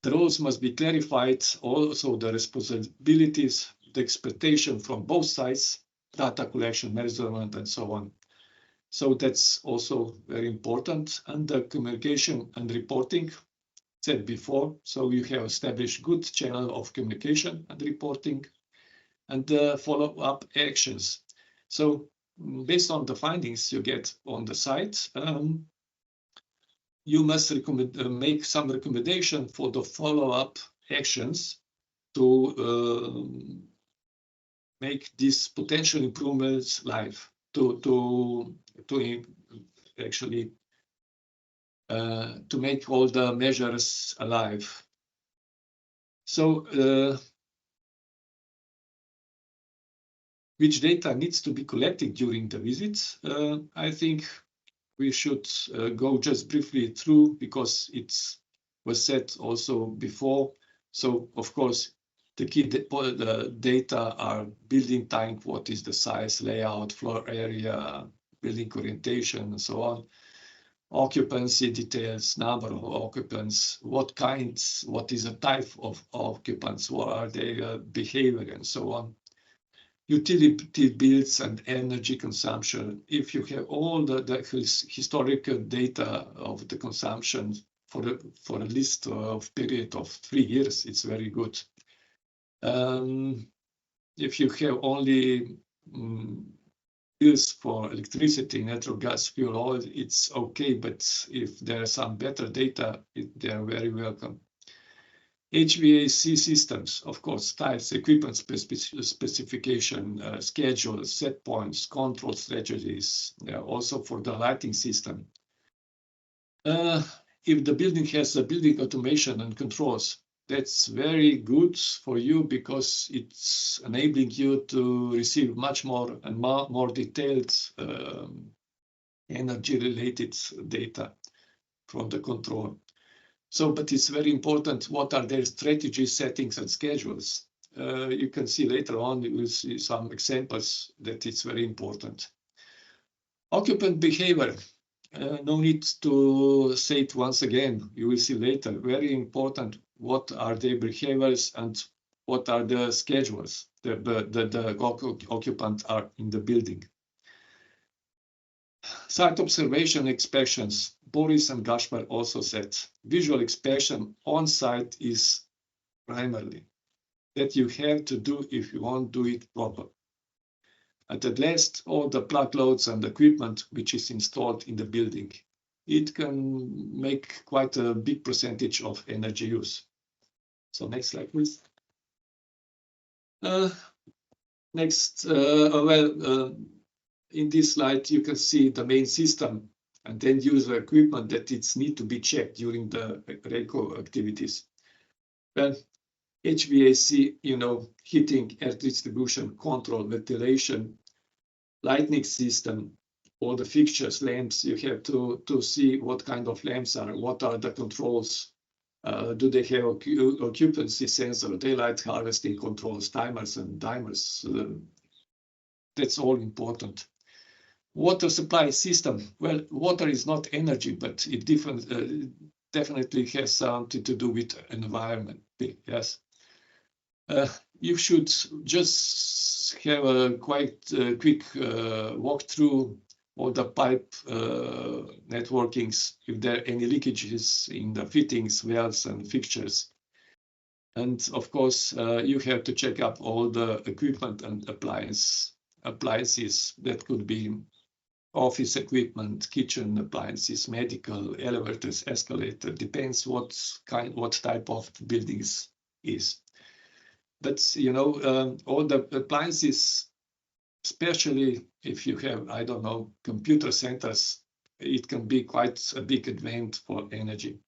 the roles must be clarified, also the responsibilities, the expectation from both sides, data collection, measurement, and so on. So that's also very important. And the communication and reporting, said before, so you have established good channel of communication and reporting, and the follow-up actions. So based on the findings you get on the site, you must make some recommendation for the follow-up actions to make these potential improvements live, to actually to make all the measures alive. So which data needs to be collected during the visits? I think we should go just briefly through, because it was said also before. So of course, the key the data are building type, what is the size, layout, floor area, building orientation, and so on. Occupancy details, number of occupants, what is the type of occupants, what are their behavior, and so on. Utility bills and energy consumption. If you have all the historical data of the consumption for a list of period of 3 years, it's very good. If you have only bills for electricity, natural gas, fuel oil, it's okay. But if there are some better data, they are very welcome. HVAC systems, of course, types, equipment specification, schedule, set points, control strategies, also for the lighting system. If the building has a building automation and controls, that's very good for you, because it's enabling you to receive much more and more detailed energy-related data from the control. So, but it's very important what are their strategies, settings, and schedules. You can see later on, you will see some examples that it's very important. Occupant behavior, no need to say it once again, you will see later, very important, what are their behaviors and what are the schedules the occupant are in the building. Site observation inspections, Boris and Gaspar also said, visual inspection on site is primarily that you have to do if you want to do it proper. At last, all the plug loads and equipment which is installed in the building, it can make quite a big percentage of energy use. So next slide, please. Next, in this slide, you can see the main system and then user equipment that it's need to be checked during the RECO activities. Well, HVAC, heating, air distribution, control, ventilation, lighting system, all the fixtures, lamps, you have to see what kind of lamps are, what are the controls, do they have occupancy sensor, daylight harvesting controls, timers and dimers. That's all important. Water supply system. Well, water is not energy, but it definitely has something to do with environment. Yes. You should just have a quite quick walkthrough all the pipe networkings, if there are any leakages in the fittings, wells, and fixtures. And of course, you have to check up all the equipment and appliances that could be office equipment, kitchen appliances, medical, elevators, escalator, depends what type of buildings is. But you know, all the appliances, especially if you have, I don't know, computer centers, it can be quite a big event for energy.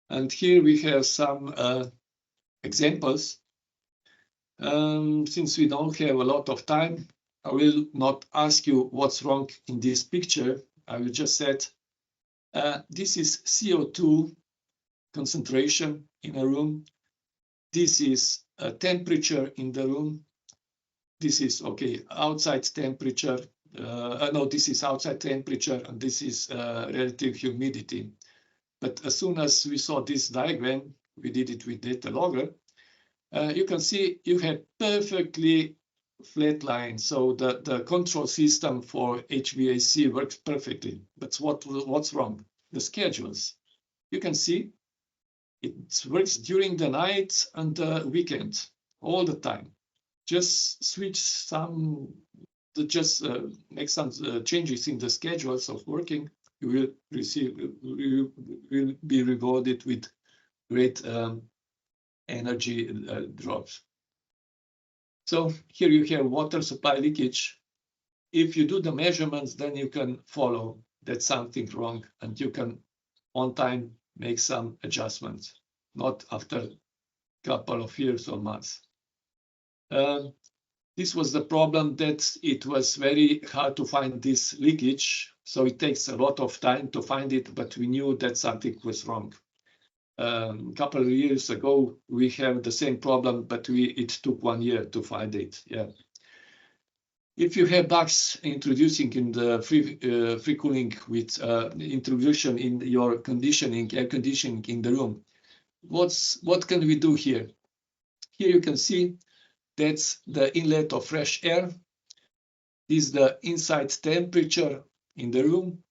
And here we have some examples. Since we don't have a lot of time, I will not ask you what's wrong in this picture. I will just say this is CO2 concentration in a room. This is a temperature in the room. This is, okay, outside temperature. No, this is outside temperature, and this is relative humidity. But as soon as we saw this diagram, we did it with data logger, you can see you have perfectly flat line. So the control system for HVAC works perfectly. But what's wrong? The schedules. You can see it works during the night and the weekend all the time. Just switch some, make some changes in the schedules of working. You will be rewarded with great energy drops. So here you have water supply leakage. If you do the measurements, then you can follow that something wrong, and you can on time make some adjustments, not after a couple of years or months. This was the problem, that it was very hard to find this leakage. So it takes a lot of time to find it, but we knew that something was wrong. A couple of years ago, we have the same problem, but it took 1 year to find it. Yeah. If you have BACS introducing in the free cooling with introduction in your conditioning, air conditioning in the room, what can we do here? Here you can see that's the inlet of fresh air. This is the inside temperature in the room,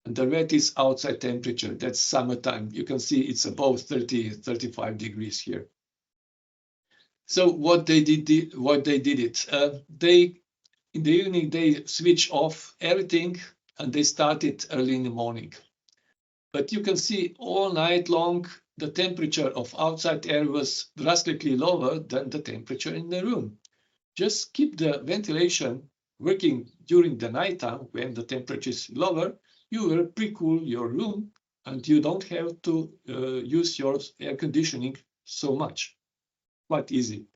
and the red is outside temperature. That's summertime. You can see it's above 35 degrees here. So what they did it. In the evening they switch off everything, and they started early in the morning. But you can see all night long the temperature of outside air was drastically lower than the temperature in the room. Just keep the ventilation working during the nighttime when the temperature is lower. You will pre-cool your room, and you don't have to use your air conditioning so much. Quite easy.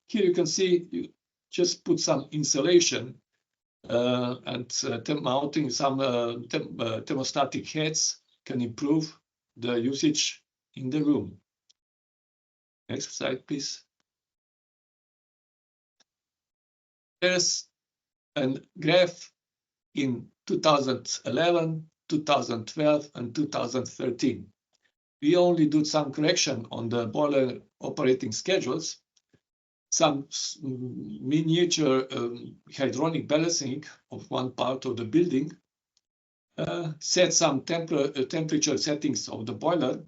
Here you can see you just put some insulation and mounting some thermostatic heads can improve the usage in the room. Next slide, please. There's a graph in 2011, 2012, and 2013. We only did some correction on the boiler operating schedules, some miniature hydronic balancing of one part of the building, set some temperature settings of the boiler,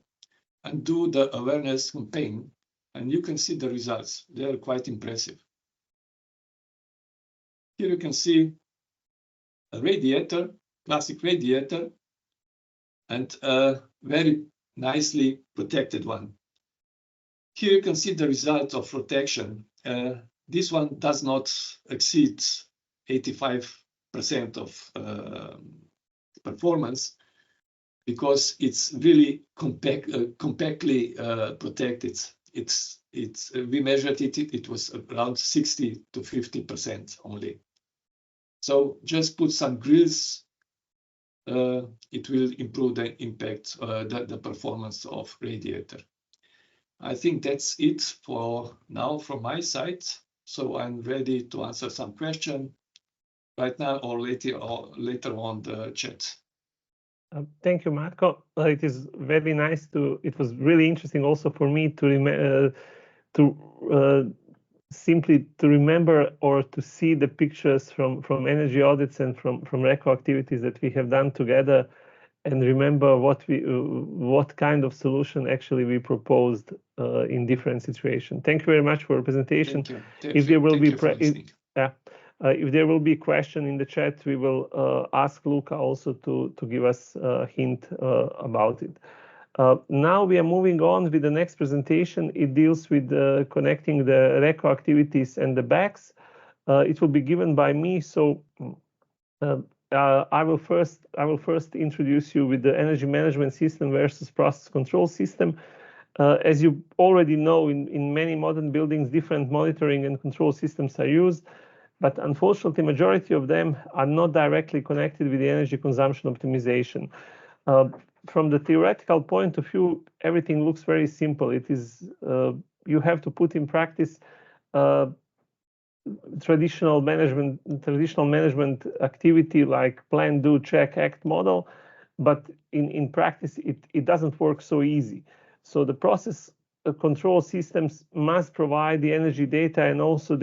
and do the awareness campaign. And you can see the results. They are quite impressive. Here you can see a radiator, classic radiator, and a very nicely protected one. Here you can see the result of protection. This one does not exceed 85% of performance, because it's really compactly protected. We measured it, it was around 60 to 50% only. So just put some grills, it will improve the impact, the performance of radiator. I think that's it for now from my side. So I'm ready to answer some question right now or later on the chat. Thank you, Marko. It is very nice it was really interesting also for me to simply to remember or to see the pictures from energy audits and from RECO activities that we have done together, and remember what kind of solution actually we proposed in different situations. Thank you very much for your presentation. Thank you. If there will be if there will be question in the chat, we will ask Luca also to give us a hint about it. Now we are moving on with the next presentation. It deals with connecting the RECO activities and the BACS. It will be given by me. So I will first introduce you with the energy management system versus process control system. As you already know, in many modern buildings, different monitoring and control systems are used, but unfortunately, majority of them are not directly connected with the energy consumption optimization. From the theoretical point of view, everything looks very simple. It is you have to put in practice traditional management activity like plan, do, check, act model, but in practice it doesn't work so easy. So the process control systems must provide the energy data, and also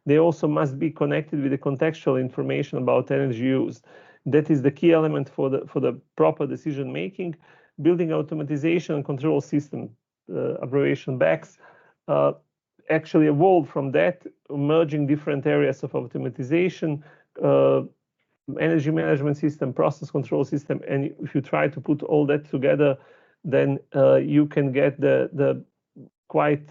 they also must be connected with the contextual information about energy use. That is the key element for the proper decision making. Building automatization and control system, abbreviation BACS, actually evolved from that, merging different areas of automatization, energy management system, process control system, and if you try to put all that together, then you can get quite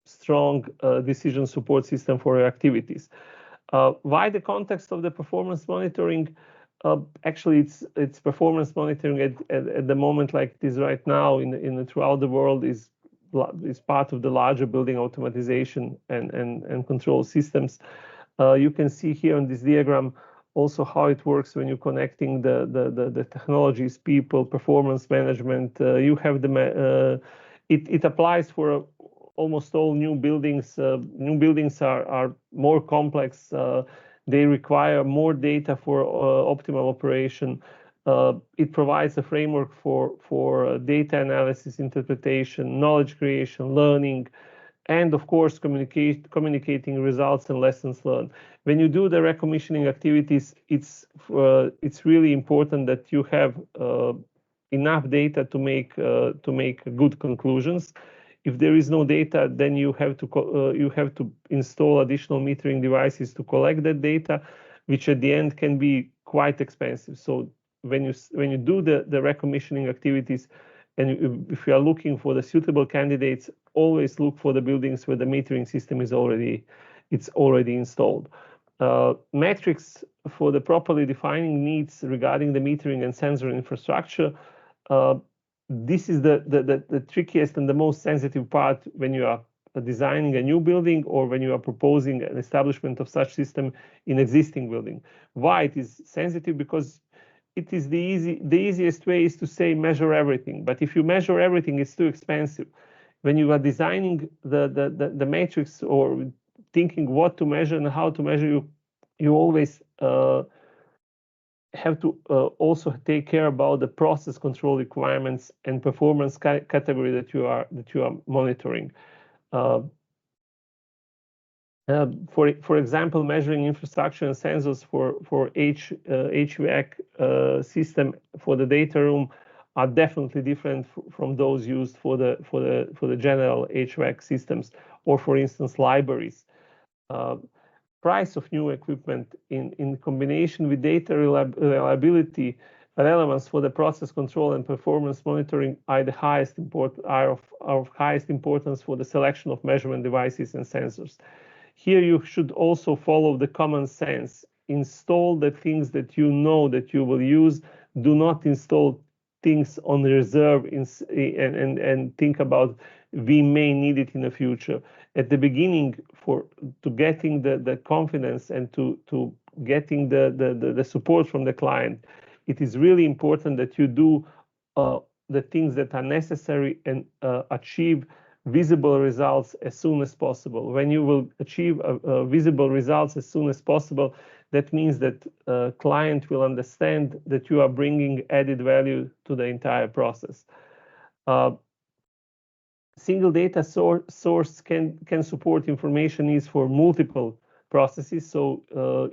strong decision support system for your activities. Why the context of the performance monitoring? Actually, it's performance monitoring at the moment like it is right now throughout the world is part of the larger building automatization and control systems. You can see here on this diagram also how it works when you're connecting the technologies, people, performance management. You have it applies for almost all new buildings. New buildings are more complex. They require more data for optimal operation. It provides a framework for data analysis, interpretation, knowledge creation, learning, and of course communicating results and lessons learned. When you do the recommissioning activities, it's really important that you have enough data to make good conclusions. If there is no data, then you have to install additional metering devices to collect that data, which at the end can be quite expensive. So when you do the recommissioning activities, and if you are looking for the suitable candidates, always look for the buildings where the metering system is already installed. Metrics for the properly defining needs regarding the metering and sensor infrastructure. This is the trickiest and the most sensitive part when you are designing a new building or when you are proposing an establishment of such system in existing building. Why it is sensitive? Because it is the easiest way is to say measure everything. But if you measure everything, it's too expensive. When you are designing the matrix or thinking what to measure and how to measure, you always have to also take care about the process control requirements and performance category that you are monitoring. For example, measuring infrastructure and sensors for HVAC system for the data room are definitely different from those used for the general HVAC systems, or for instance libraries. Price of new equipment in combination with data reliability relevance for the process control and performance monitoring are of highest importance for the selection of measurement devices and sensors. Here you should also follow the common sense. Install the things that you know that you will use. Do not install things on reserve and think about we may need it in the future. At the beginning, to getting the confidence and to getting the support from the client, it is really important that you do the things that are necessary and achieve visible results as soon as possible. When you will achieve visible results as soon as possible, that means that client will understand that you are bringing added value to the entire process. single data source can support information needs for multiple processes. So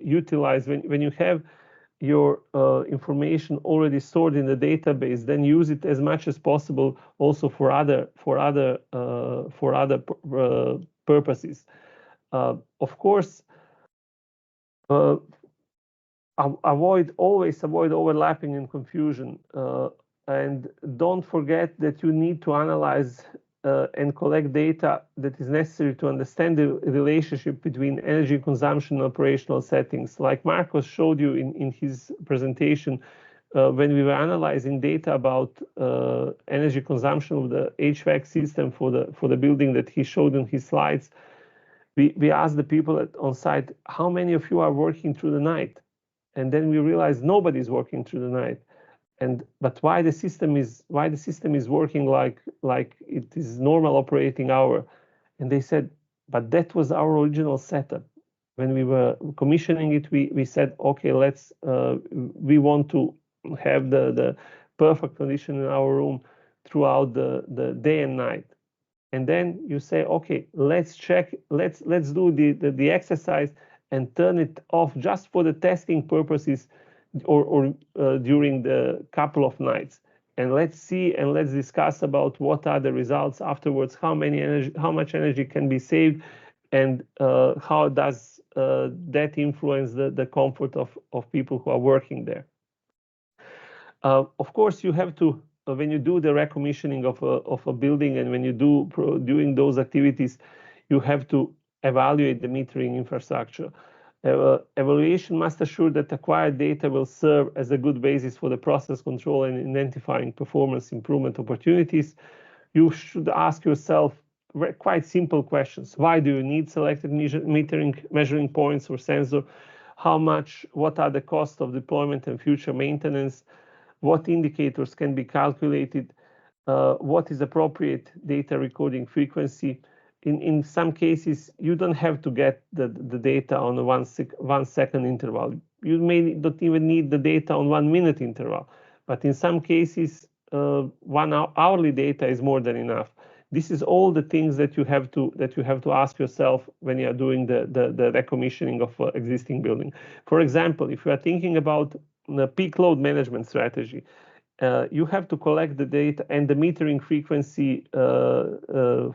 utilize when you have your information already stored in the database, then use it as much as possible also for other purposes. Of course, always avoid overlapping and confusion, and don't forget that you need to analyze and collect data that is necessary to understand the relationship between energy consumption and operational settings. Like Marcos showed you in his presentation, when we were analyzing data about energy consumption of the HVAC system for the building that he showed in his slides, we asked the people on site, how many of you are working through the night? And then we realized nobody's working through the night. But why the system is working like it is normal operating hour? And they said, but that was our original setup. When we were commissioning it, we said, okay, we want to have the perfect condition in our room throughout the day and night. And then you say, okay, let's do the exercise and turn it off just for the testing purposes or during the couple of nights. And let's see and let's discuss about what are the results afterwards, how much energy can be saved, and how does that influence the comfort of people who are working there. Of course, you have to, when you do the recommissioning of a building and when you doing those activities, you have to evaluate the metering infrastructure. Evaluation must assure that acquired data will serve as a good basis for the process control and identifying performance improvement opportunities. You should ask yourself quite simple questions. Why do you need selected measuring points or sensor? What are the costs of deployment and future maintenance? What indicators can be calculated? What is appropriate data recording frequency? In some cases, you don't have to get the data on a 1 second interval. You may not even need the data on 1 minute interval. But in some cases, 1 hourly data is more than enough. This is all the things that you have to ask yourself when you are doing the recommissioning of existing building. For example, if you are thinking about the peak load management strategy, you have to collect the data and the metering frequency of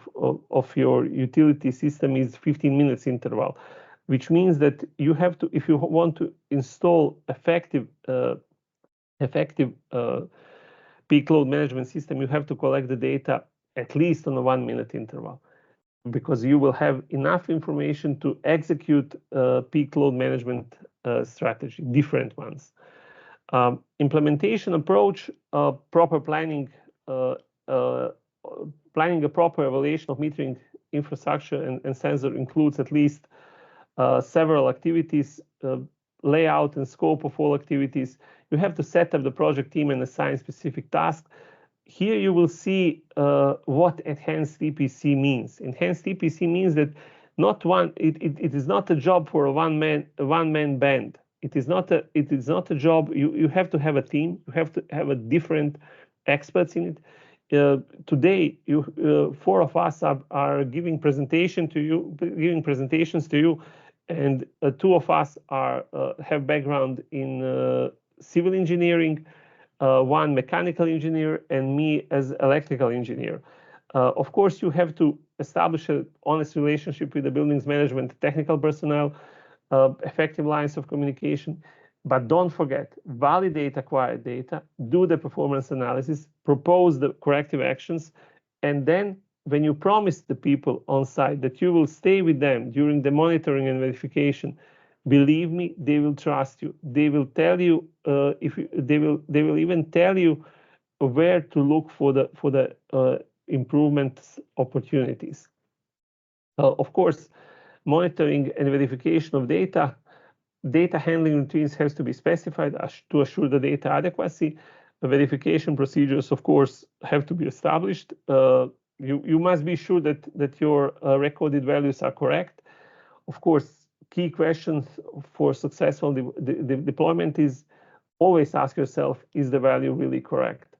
your utility system is 15 minutes interval, which means that you have to, if you want to install effective peak load management system, you have to collect the data at least on a 1 minute interval, because you will have enough information to execute peak load management strategy, different ones. Implementation approach, proper planning, planning a proper evaluation of metering infrastructure and sensor includes at least several activities, layout and scope of all activities. You have to set up the project team and assign specific tasks. Here you will see what enhanced EPC means. Enhanced EPC means that it is not a job for a one-man band. It is not a job. You have to have a team. You have to have a different experts in it. Today, 4 of us are giving presentations to you, and 2 of us have background in civil engineering, 1 mechanical engineer, and me as electrical engineer. Of course, you have to establish an honest relationship with the buildings management, technical personnel, effective lines of communication, but don't forget, validate acquired data, do the performance analysis, propose the corrective actions, and then when you promise the people on site that you will stay with them during the monitoring and verification, believe me, they will trust you. They will tell you they will even tell you where to look for the improvement opportunities. Of course, monitoring and verification of data handling routines has to be specified to assure the data adequacy. The verification procedures, of course, have to be established. You must be sure that your recorded values are correct. Of course, key questions for successful deployment is always ask yourself, is the value really correct?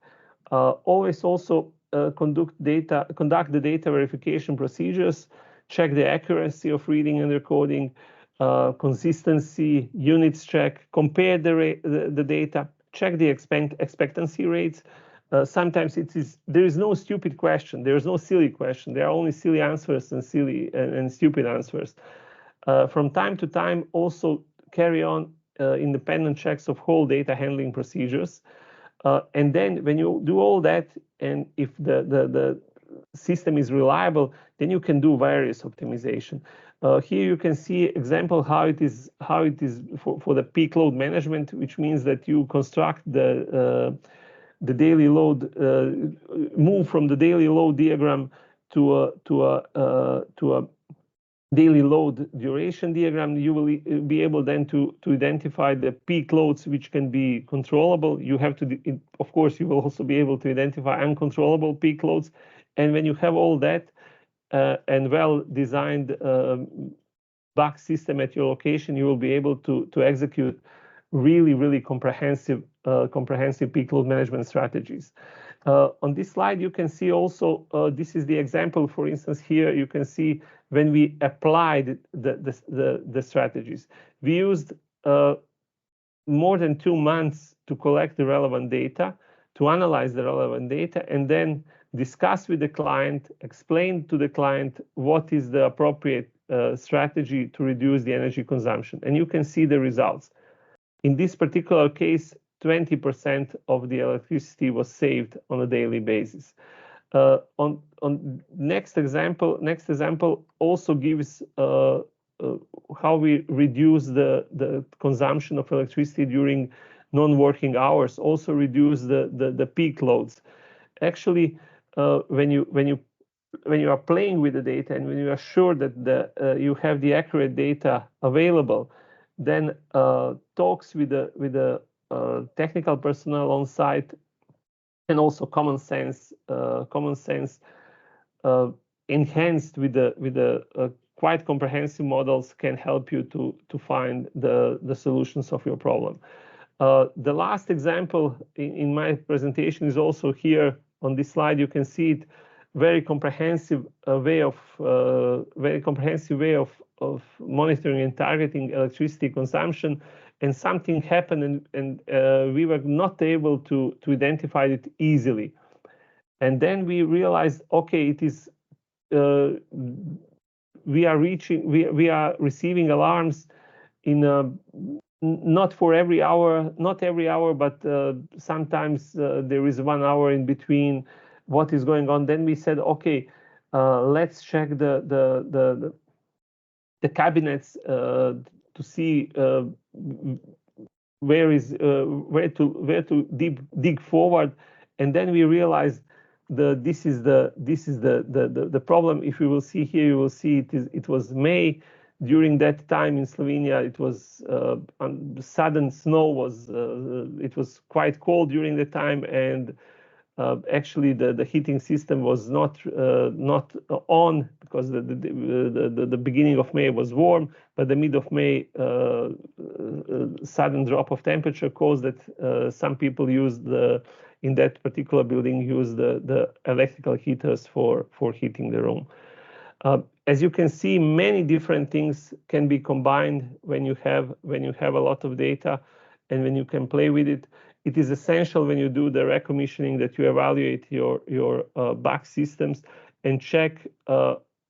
Always also conduct the data verification procedures, check the accuracy of reading and recording, consistency, units check, compare the data, check the expectancy rates. Sometimes there is no stupid question, there is no silly question, there are only silly answers and stupid answers. From time to time, also carry on independent checks of whole data handling procedures. And then when you do all that, and if the system is reliable, then you can do various optimization. Here you can see example how it is for the peak load management, which means that you construct the daily load, move from the daily load diagram to a daily load duration diagram. You will be able then to identify the peak loads which can be controllable. You have to, of course, you will also be able to identify uncontrollable peak loads. And when you have all that and well-designed BACS system at your location, you will be able to execute really comprehensive peak load management strategies. On this slide, you can see also, this is the example, for instance, here you can see when we applied the strategies. We used more than 2 months to collect the relevant data, to analyze the relevant data, and then discuss with the client, explain to the client what is the appropriate strategy to reduce the energy consumption. And you can see the results. In this particular case, 20% of the electricity was saved on a daily basis. On next example also gives how we reduce the consumption of electricity during non-working hours, also reduce the peak loads. Actually, when you are playing with the data and when you are sure that you have the accurate data available, then talks with the technical personnel on site and also common sense enhanced with the quite comprehensive models can help you to find the solutions of your problem. The last example in my presentation is also here on this slide. You can see it, very comprehensive way of monitoring and targeting electricity consumption. And something happened, and we were not able to identify it easily. And then we realized, okay, it is we are receiving alarms in not every hour, but sometimes there is 1 hour in between what is going on. Then we said, okay, let's check the cabinets to see where to dig forward. And then we realized this is the problem. If you will see here, you will see it was May. During that time in Slovenia, it was sudden snow. It was quite cold during the time, and actually the heating system was not on because the beginning of May was warm, but the mid of May sudden drop of temperature caused that some people in that particular building used the electrical heaters for heating the room. As you can see, many different things can be combined when you have a lot of data and when you can play with it. It is essential when you do the recommissioning that you evaluate your BACS systems and check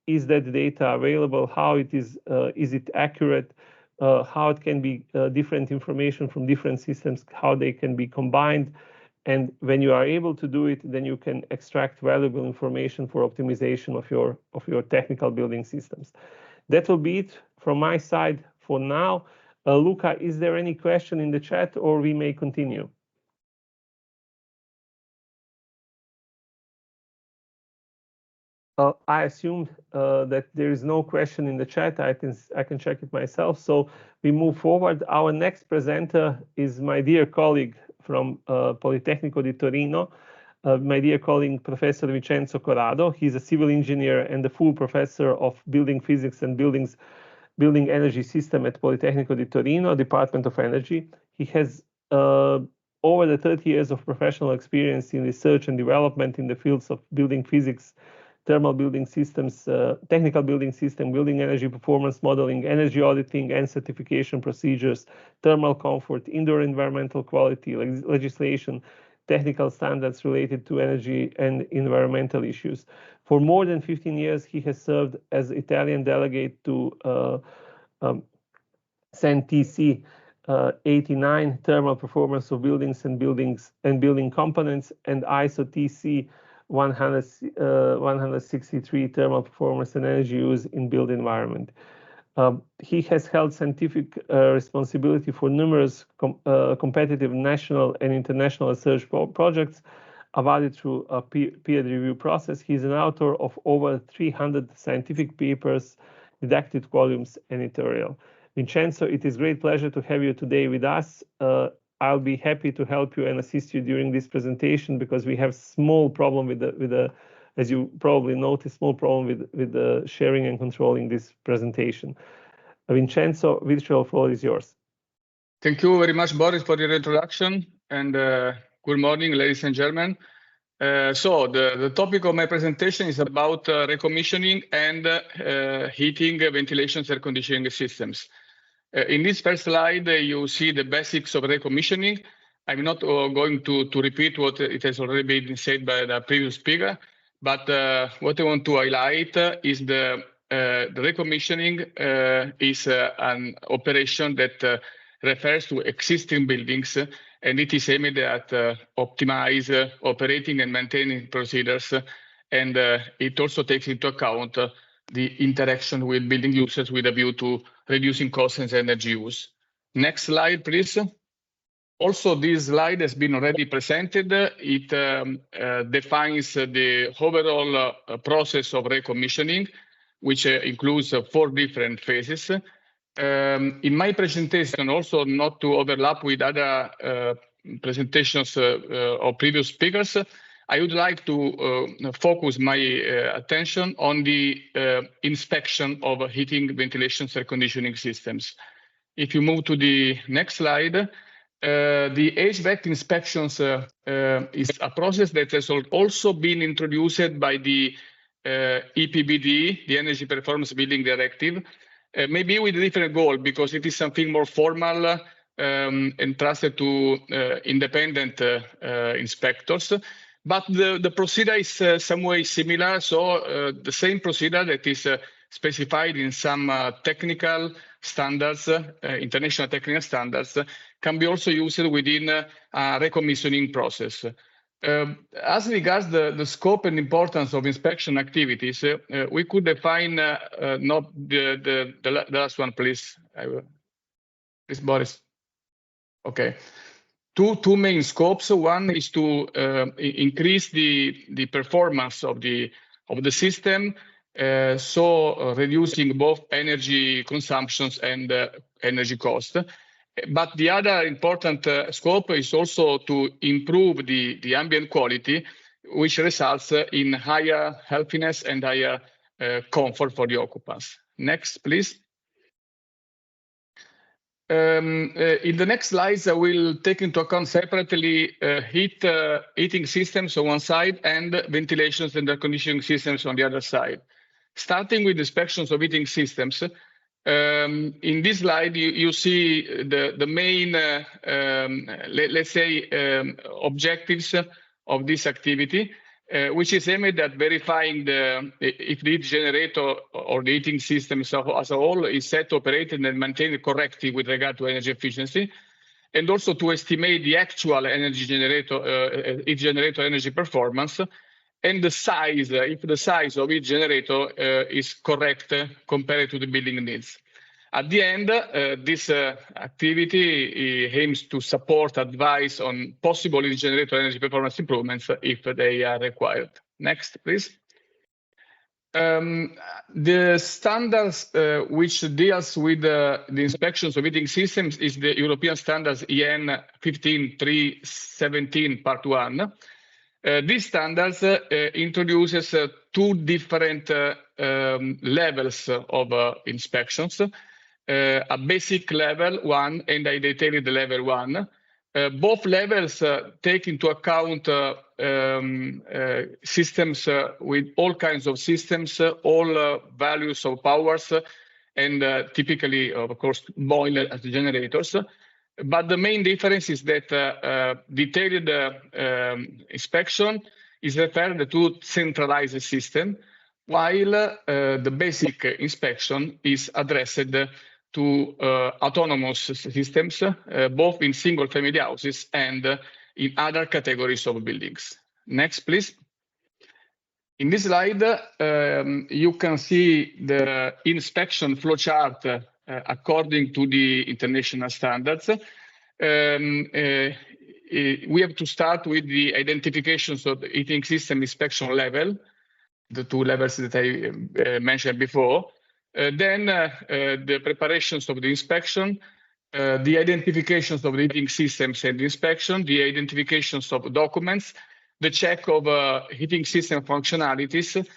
is that data available, how it is it accurate, how it can be different information from different systems, how they can be combined. And when you are able to do it, then you can extract valuable information for optimization of your technical building systems. That will be it from my side for now. Luca, is there any question in the chat, or we may continue? I assumed that there is no question in the chat. I can check it myself. So we move forward. Our next presenter is my dear colleague from Politecnico di Torino, my dear colleague, Professor Vincenzo Corrado. He's a civil engineer and the full professor of building physics and building energy system at Politecnico di Torino, Department of Energy. He has over the 30 years of professional experience in research and development in the fields of building physics, thermal building systems, technical building system, building energy performance modeling, energy auditing and certification procedures, thermal comfort, indoor environmental quality, legislation, technical standards related to energy and environmental issues. For more than 15 years, he has served as Italian delegate to CEN-TC 89 thermal performance of buildings and building components, and ISO TC 163 thermal performance and energy use in built environment. He has held scientific responsibility for numerous competitive national and international research projects awarded through a peer review process. He is an author of over 300 scientific papers, didactic volumes, and editorial. Vincenzo, it is a great pleasure to have you today with us. I'll be happy to help you and assist you during this presentation because we have small problem with the as you probably noticed, small problem with the sharing and controlling this presentation. Vincenzo, virtual floor is yours. Thank you very much, Boris, for your introduction, and good morning, ladies and gentlemen. So the topic of my presentation is about recommissioning and heating, ventilation, air conditioning systems. In this first slide, you see the basics of recommissioning. I'm not going to repeat what it has already been said by the previous speaker, but what I want to highlight is the recommissioning is an operation that refers to existing buildings, and it is aimed at optimize operating and maintaining procedures, and it also takes into account the interaction with building users with a view to reducing costs and energy use. Next slide, please. Also, this slide has been already presented. It defines the overall process of recommissioning, which includes 4 different phases. In my presentation, also not to overlap with other presentations of previous speakers, I would like to focus my attention on the inspection of heating, ventilation, air conditioning systems. If you move to the next slide, the HVAC inspections is a process that has also been introduced by the EPBD, the Energy Performance Building Directive, maybe with a different goal because it is something more formal and trusted to independent inspectors. But the procedure is some way similar, so the same procedure that is specified in some technical standards, international technical standards, can be also used within a recommissioning process. As regards the scope and importance of inspection activities, we could define not the last one, please. Please, Boris. Okay. Two main scopes. One is to increase the performance of the system, so reducing both energy consumptions and energy cost. But the other important scope is also to improve the ambient quality, which results in higher healthiness and higher comfort for the occupants. Next, please. In the next slides, I will take into account separately heating systems on one side and ventilation and air conditioning systems on the other side. Starting with inspections of heating systems, in this slide, you see the main, let's say, objectives of this activity, which is aimed at verifying if the heat generator or the heating system as a whole is set, operated, and maintained correctly with regard to energy efficiency, and also to estimate the actual energy generator, heat generator energy performance, and the size, if the size of each generator is correct compared to the building needs. At the end, this activity aims to support advice on possible heat generator energy performance improvements if they are required. Next, please. The standards which deals with the inspections of heating systems is the European standards EN 15317 Part 1. These standards introduces 2 different levels of inspections, a basic level 1 and a detailed level 1. Both levels take into account systems with all kinds of systems, all values of powers, and typically, of course, boiler as the generators. But the main difference is that detailed inspection is referred to centralized system, while the basic inspection is addressed to autonomous systems, both in single-family houses and in other categories of buildings. Next, please. In this slide, you can see the inspection flowchart according to the international standards. We have to start with the identifications of the heating system inspection level, the two levels that I mentioned before. Then the preparations of the inspection, the identifications of the heating systems and the inspection, the identifications of documents, the check of heating system functionalities,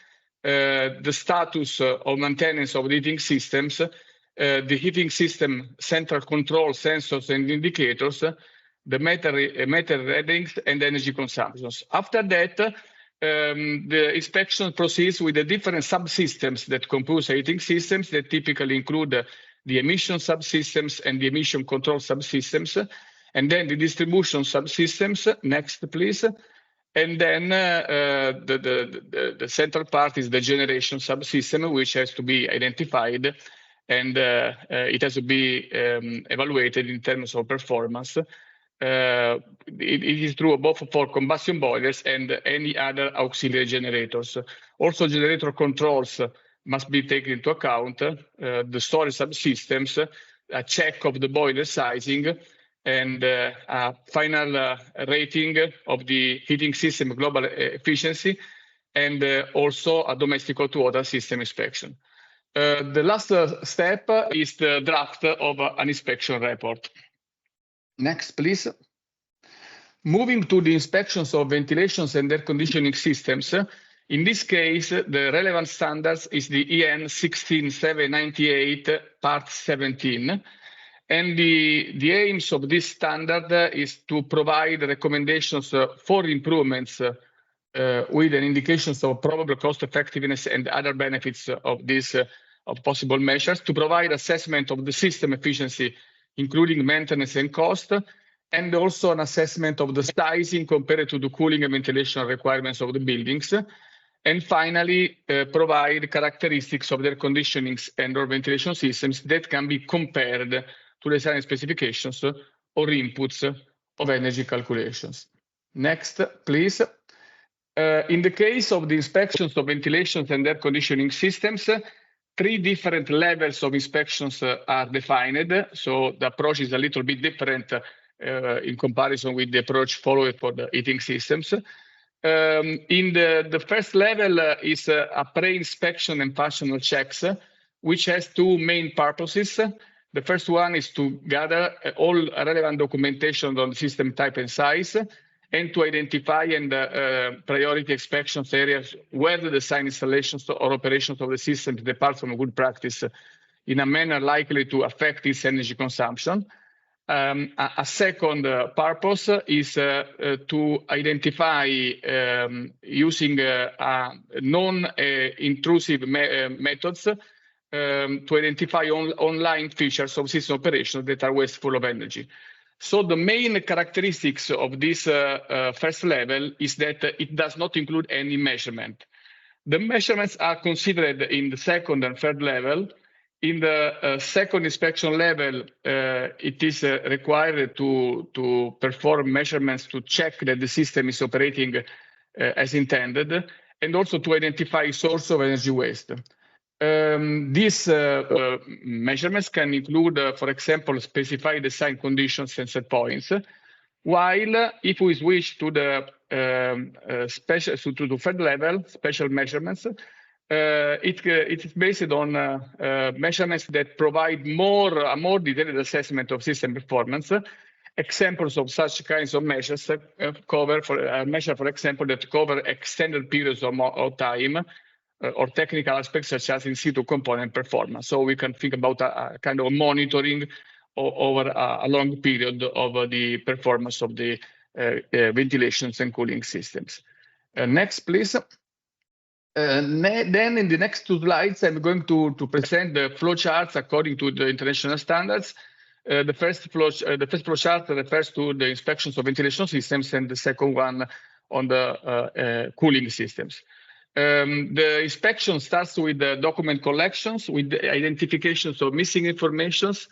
the status of maintenance of the heating systems, the heating system central control sensors and indicators, the meter readings, and energy consumptions. After that, the inspection proceeds with the different subsystems that compose heating systems that typically include the emission subsystems and the emission control subsystems, and then the distribution subsystems. Next, please. And then the central part is the generation subsystem, which has to be identified, and it has to be evaluated in terms of performance. It is true both for combustion boilers and any other auxiliary generators. Also, generator controls must be taken into account, the storage subsystems, a check of the boiler sizing, and a final rating of the heating system global efficiency, and also a domestic hot water system inspection. The last step is the draft of an inspection report. Next, please. Moving to the inspections of ventilations and air conditioning systems, in this case, the relevant standards is the EN 16798, part 17. And the aims of this standard is to provide recommendations for improvements with an indications of probable cost effectiveness and other benefits of these of possible measures, to provide assessment of the system efficiency, including maintenance and cost, and also an assessment of the sizing compared to the cooling and ventilation requirements of the buildings. And finally, provide characteristics of their conditionings and or ventilation systems that can be compared to the design specifications or inputs of energy calculations. Next, please. In the case of the inspections of ventilations and air conditioning systems, 3 different levels of inspections are defined. So the approach is a little bit different in comparison with the approach followed for the heating systems. In the first level is a pre-inspection and functional checks, which has 2 main purposes. The first one is to gather all relevant documentation on the system type and size, and to identify and priority inspections areas where the design installations or operations of the system depart from good practice in a manner likely to affect its energy consumption. A second purpose is to identify using non-intrusive methods to identify online features of system operations that are wasteful of energy. So the main characteristics of this first level is that it does not include any measurement. The measurements are considered in the second and third level. In the second inspection level, it is required to perform measurements to check that the system is operating as intended, and also to identify source of energy waste. These measurements can include, for example, specify design conditions and set points. While if we switch to the third level, special measurements, it is based on measurements that provide a more detailed assessment of system performance. Examples of such kinds of measures cover for example, that cover extended periods of time, or technical aspects such as in situ component performance. So we can think about a kind of monitoring over a long period of the performance of the ventilations and cooling systems. Next, please. Then in the next 2 slides, I'm going to present the flow charts according to the international standards. The first flow chart refers to the inspections of ventilation systems, and the second one on the cooling systems. The inspection starts with the document collections, with the identifications of missing informations,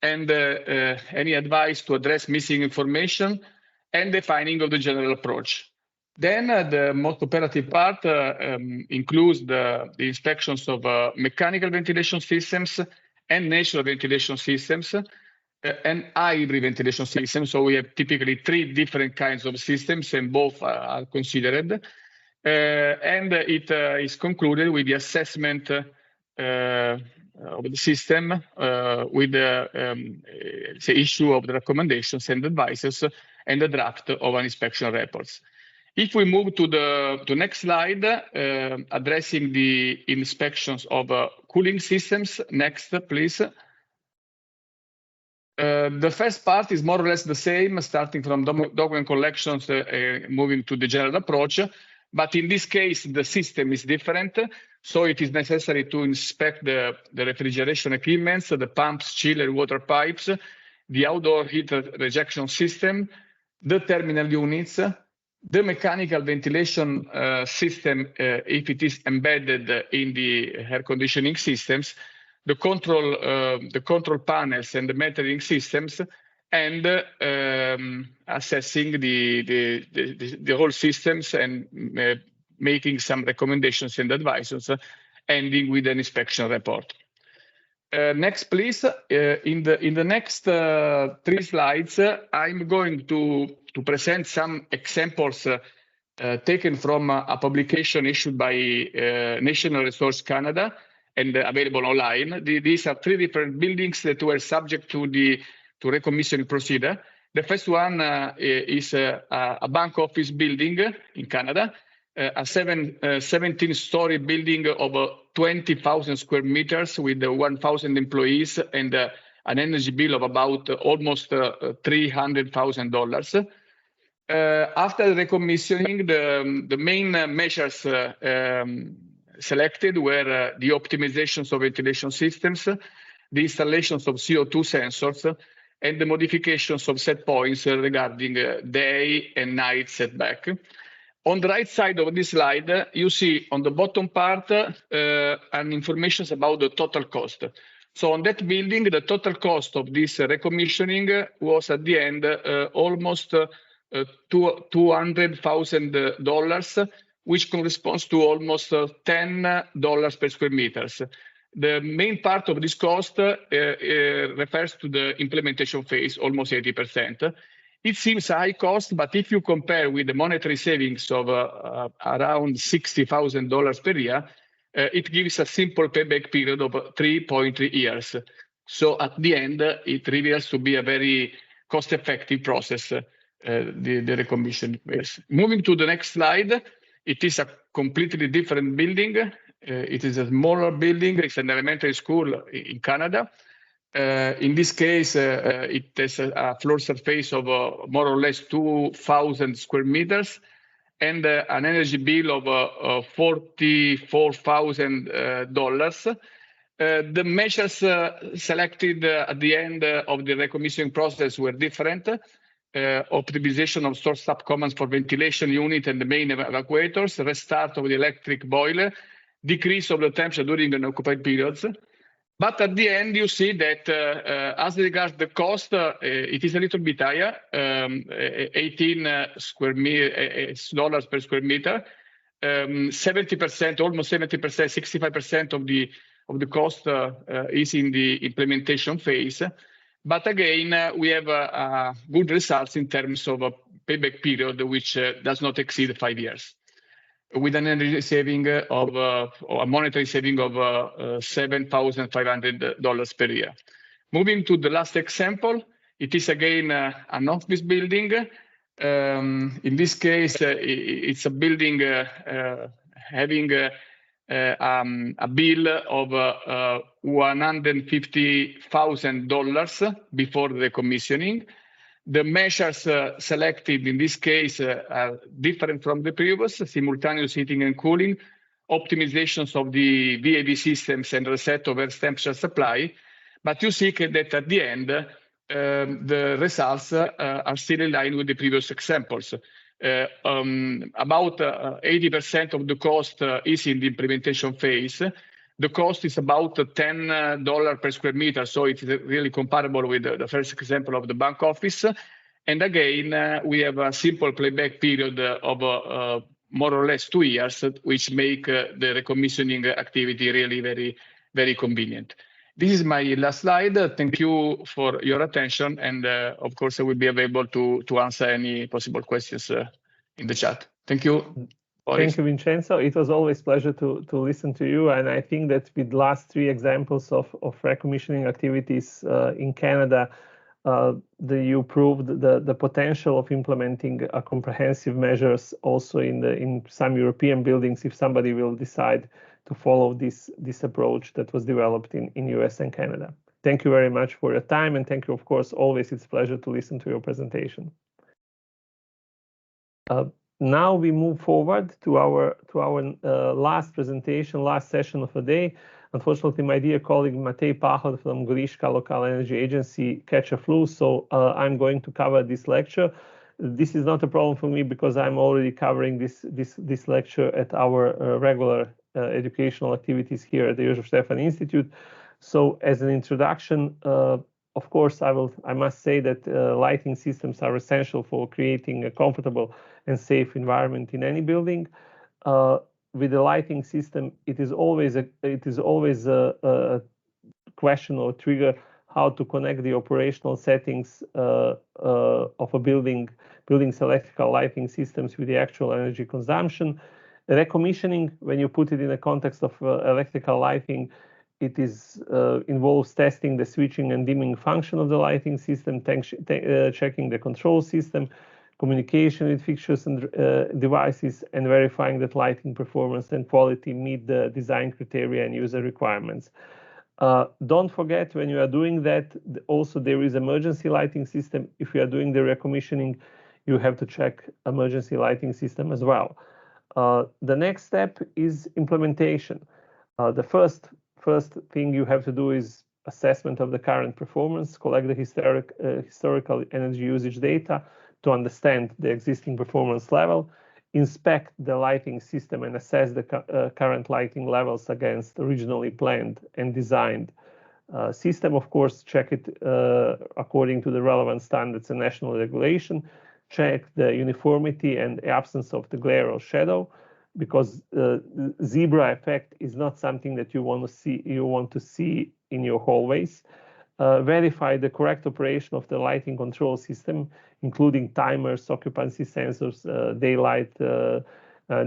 and any advice to address missing information, and defining of the general approach. Then the most operative part includes the inspections of mechanical ventilation systems and natural ventilation systems and hybrid ventilation systems. So we have typically 3 different kinds of systems, and both are considered. And it is concluded with the assessment of the system with the issue of the recommendations and advices and the draft of an inspection reports. If we move to the next slide, addressing the inspections of cooling systems. Next, please. The first part is more or less the same, starting from document collections, moving to the general approach. But in this case, the system is different. So it is necessary to inspect the refrigeration equipments, the pumps, chiller, water pipes, the outdoor heat rejection system, the terminal units, the mechanical ventilation system, if it is embedded in the air conditioning systems, the control panels and the metering systems, and assessing the whole systems and making some recommendations and advices, ending with an inspection report. Next, please. In the next 3 slides, I'm going to present some examples taken from a publication issued by National Resource Canada and available online. These are 3 different buildings that were subject to recommissioning procedure. The first one is a bank office building in Canada, a 17-story building of 20,000 square meters with 1,000 employees and an energy bill of about almost $300,000. After the recommissioning, the main measures selected were the optimizations of ventilation systems, the installations of CO2 sensors, and the modifications of set points regarding day and night setback. On the right side of this slide, you see on the bottom part an information about the total cost. So on that building, the total cost of this recommissioning was at the end almost $200,000, which corresponds to almost $10 per square meters. The main part of this cost refers to the implementation phase, almost 80%. It seems high cost, but if you compare with the monetary savings of around $60,000 per year, it gives a simple payback period of 3.3 years. So at the end, it reveals to be a very cost-effective process, the recommissioning phase. Moving to the next slide, it is a completely different building. It is a smaller building. It's an elementary school in Canada. In this case, it has a floor surface of more or less 2,000 square meters and an energy bill of $44,000. The measures selected at the end of the recommissioning process were different. Optimization of source subcommands for ventilation unit and the main evacuators, restart of the electric boiler, decrease of the temperature during unoccupied periods. But at the end, you see that as regards the cost, it is a little bit higher, $18 per square meter. 70%, almost 70%, 65% of the cost is in the implementation phase. But again, we have good results in terms of a payback period, which does not exceed 5 years, with an energy saving of or a monetary saving of $7,500 per year. Moving to the last example, it is again an office building. In this case, it's a building having a bill of $150,000 before the commissioning. The measures selected in this case are different from the previous: simultaneous heating and cooling, optimizations of the VAV systems, and reset of air temperature supply. But you see that at the end, the results are still in line with the previous examples. About 80% of the cost is in the implementation phase. The cost is about $10 per square meter, so it's really comparable with the first example of the bank office. And again, we have a simple playback period of more or less 2 years, which make the recommissioning activity really very, very convenient. This is my last slide. Thank you for your attention, and of course, I will be available to answer any possible questions in the chat. Thank you. Thank you, Vincenzo. It was always a pleasure to listen to you, and I think that with the last 3 examples of recommissioning activities in Canada, you proved the potential of implementing comprehensive measures also in some European buildings if somebody will decide to follow this approach that was developed in US and Canada. Thank you very much for your time, and thank you, of course, always it's a pleasure to listen to your presentation. Now we move forward to our last presentation, last session of the day. Unfortunately, my dear colleague Matej Pahor from Goriška Local Energy Agency catch a flu, so I'm going to cover this lecture. This is not a problem for me because I'm already covering this lecture at our regular educational activities here at the Josef Stefan Institute. So as an introduction, of course, I must say that lighting systems are essential for creating a comfortable and safe environment in any building. With the lighting system, it is always a question or trigger how to connect the operational settings of a building's electrical lighting systems with the actual energy consumption. Recommissioning, when you put it in the context of electrical lighting, it involves testing the switching and dimming function of the lighting system, checking the control system, communication with fixtures and devices, and verifying that lighting performance and quality meet the design criteria and user requirements. Don't forget, when you are doing that, also there is emergency lighting system. If you are doing the recommissioning, you have to check emergency lighting system as well. The next step is implementation. The first thing you have to do is assessment of the current performance, collect the historical energy usage data to understand the existing performance level, inspect the lighting system and assess the current lighting levels against originally planned and designed system. Of course, check it according to the relevant standards and national regulation. Check the uniformity and absence of the glare or shadow, because zebra effect is not something that you want to see in your hallways. Verify the correct operation of the lighting control system, including timers, occupancy sensors, daylight,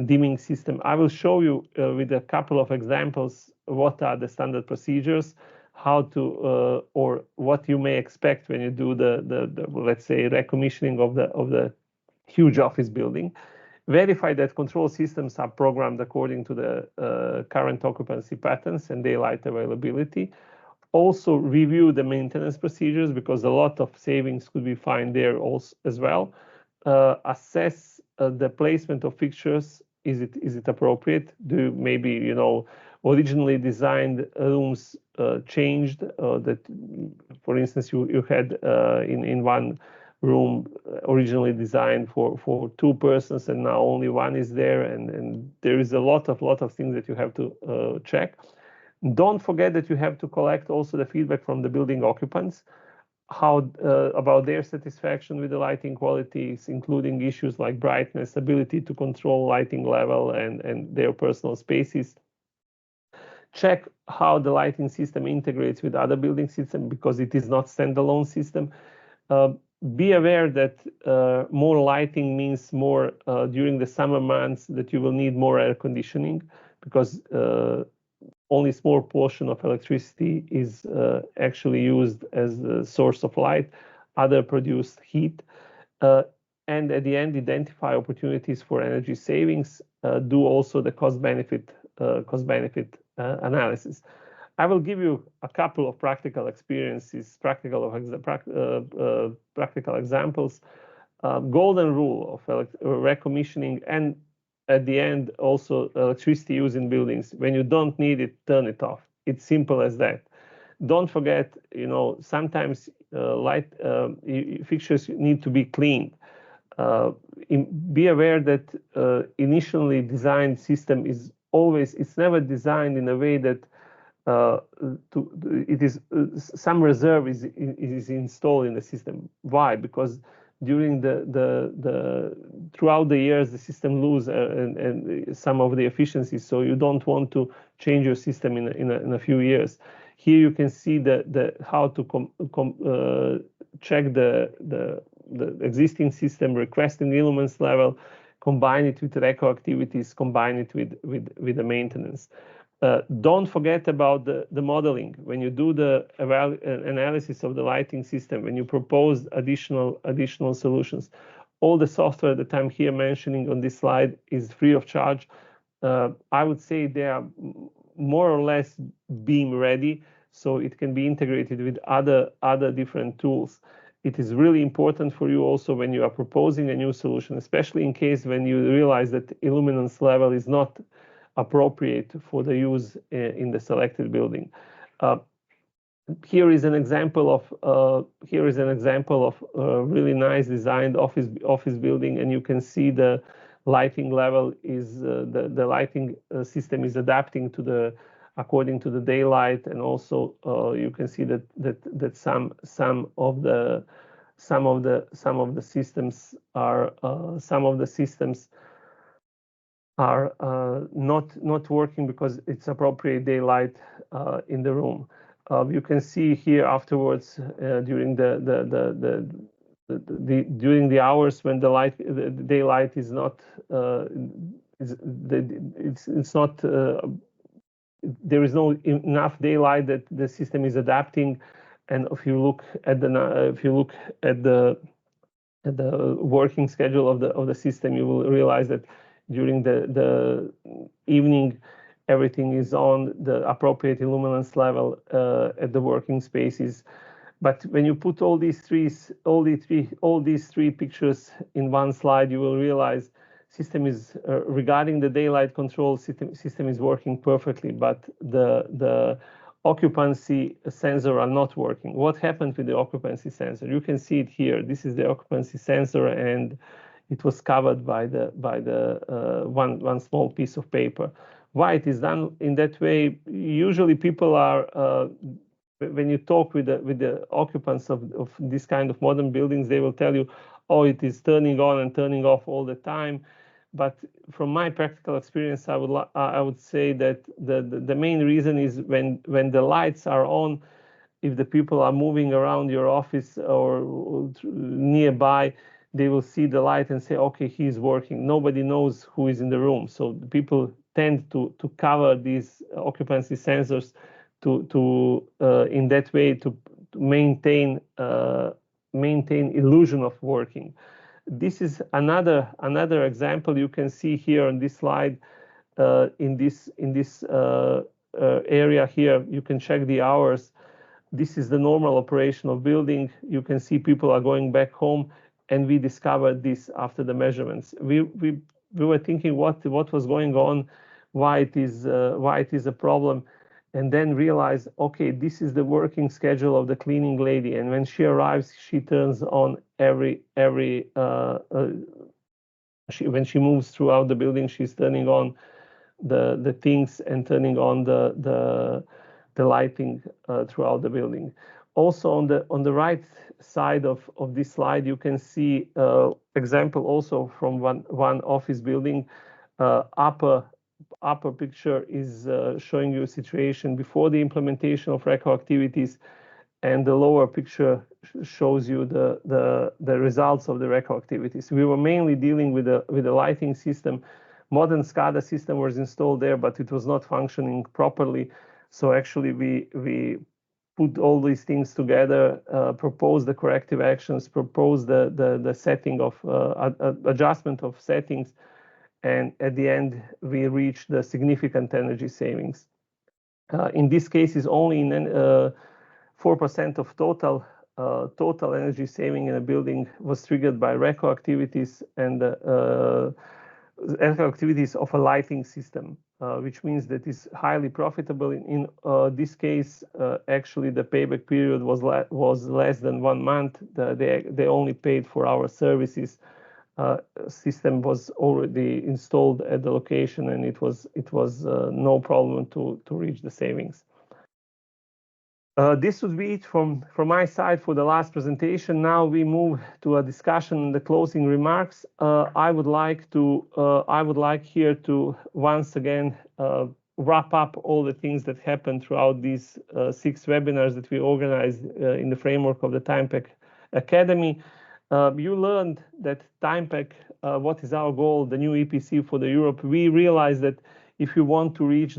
dimming system. I will show you with a couple of examples what are the standard procedures, how to or what you may expect when you do the let's say recommissioning of the huge office building. Verify that control systems are programmed according to the current occupancy patterns and daylight availability. Also review the maintenance procedures, because a lot of savings could be found there also as well. Assess the placement of fixtures. Is it appropriate? Do maybe originally designed rooms changed? That, for instance, you had in one room originally designed for 2 persons, and now only 1 is there, and there is a lot of things that you have to check. Don't forget that you have to collect also the feedback from the building occupants, how about their satisfaction with the lighting qualities, including issues like brightness, ability to control lighting level, and their personal spaces. Check how the lighting system integrates with other building systems, because it is not standalone system. Be aware that more lighting means more during the summer months, that you will need more air conditioning, because only a small portion of electricity is actually used as the source of light. Other produce heat. And at the end, identify opportunities for energy savings. Do also the cost-benefit cost-benefit analysis. I will give you a couple of practical experiences, practical examples. Golden rule of recommissioning, and at the end also electricity use in buildings. When you don't need it, turn it off. It's simple as that. Don't forget, sometimes light fixtures need to be cleaned. Be aware that initially designed system is always, it's never designed in a way that some reserve is installed in the system. Why? Because during throughout the years the system lose and some of the efficiencies, so you don't want to change your system in a few years. Here you can see how to check the existing system, requesting the illumens level, combine it with reco activities, combine it with the maintenance. Don't forget about the modeling. When you do the analysis of the lighting system, when you propose additional solutions, all the software that I'm here mentioning on this slide is free of charge. I would say they are more or less beam ready, so it can be integrated with other different tools. It is really important for you also when you are proposing a new solution, especially in case when you realize that illuminance level is not appropriate for the use in the selected building. Here is an example of really nice designed office building, and you can see the lighting level is the lighting system is adapting to according to the daylight, and also you can see that some of the systems are not working because it's appropriate daylight in the room. You can see here afterwards during the hours when the daylight is not it's not there is no enough daylight that the system is adapting. And if you look at the working schedule of the system, you will realize that during the evening everything is on the appropriate illuminance level at the working spaces. But when you put all these three pictures in one slide, you will realize system is regarding the daylight control system is working perfectly, but the occupancy sensor are not working. What happened with the occupancy sensor? You can see it here. This is the occupancy sensor, and it was covered by one small piece of paper. Why it is done in that way? Usually people are when you talk with the occupants of this kind of modern buildings, they will tell you, oh, it is turning on and turning off all the time. But from my practical experience, I would say that the main reason is when the lights are on, if the people are moving around your office or nearby, they will see the light and say, okay, he's working. Nobody knows who is in the room. So people tend to cover these occupancy sensors to in that way to maintain illusion of working. This is another example you can see here on this slide. In this area here, you can check the hours. This is the normal operation of building. You can see people are going back home, and we discovered this after the measurements. We were thinking what was going on, why it is a problem, and then realized, okay, this is the working schedule of the cleaning lady, and when she arrives, she turns on when she moves throughout the building, she's turning on the things and turning on the lighting throughout the building. Also on the right side of this slide, you can see example also from one office building. Upper picture is showing you a situation before the implementation of reco activities, and the lower picture shows you the results of the reco activities. We were mainly dealing with the lighting system. Modern SCADA system was installed there, but it was not functioning properly. So actually we put all these things together, propose the corrective actions, propose the setting of adjustment of settings, and at the end we reach the significant energy savings. In this case, is only in 4% of total energy saving in a building was triggered by RECO activities and RECO activities of a lighting system, which means that is highly profitable. In this case, actually the payback period was less than 1 month. They only paid for our services. System was already installed at the location, and it was no problem to reach the savings. This would be it from my side for the last presentation. Now we move to a discussion, the closing remarks. I would like here to once again wrap up all the things that happened throughout these 6 webinars that we organized in the framework of the Timepac Academy. You learned that Timepac, what is our goal, the new EPC for the Europe. We realized that if you want to reach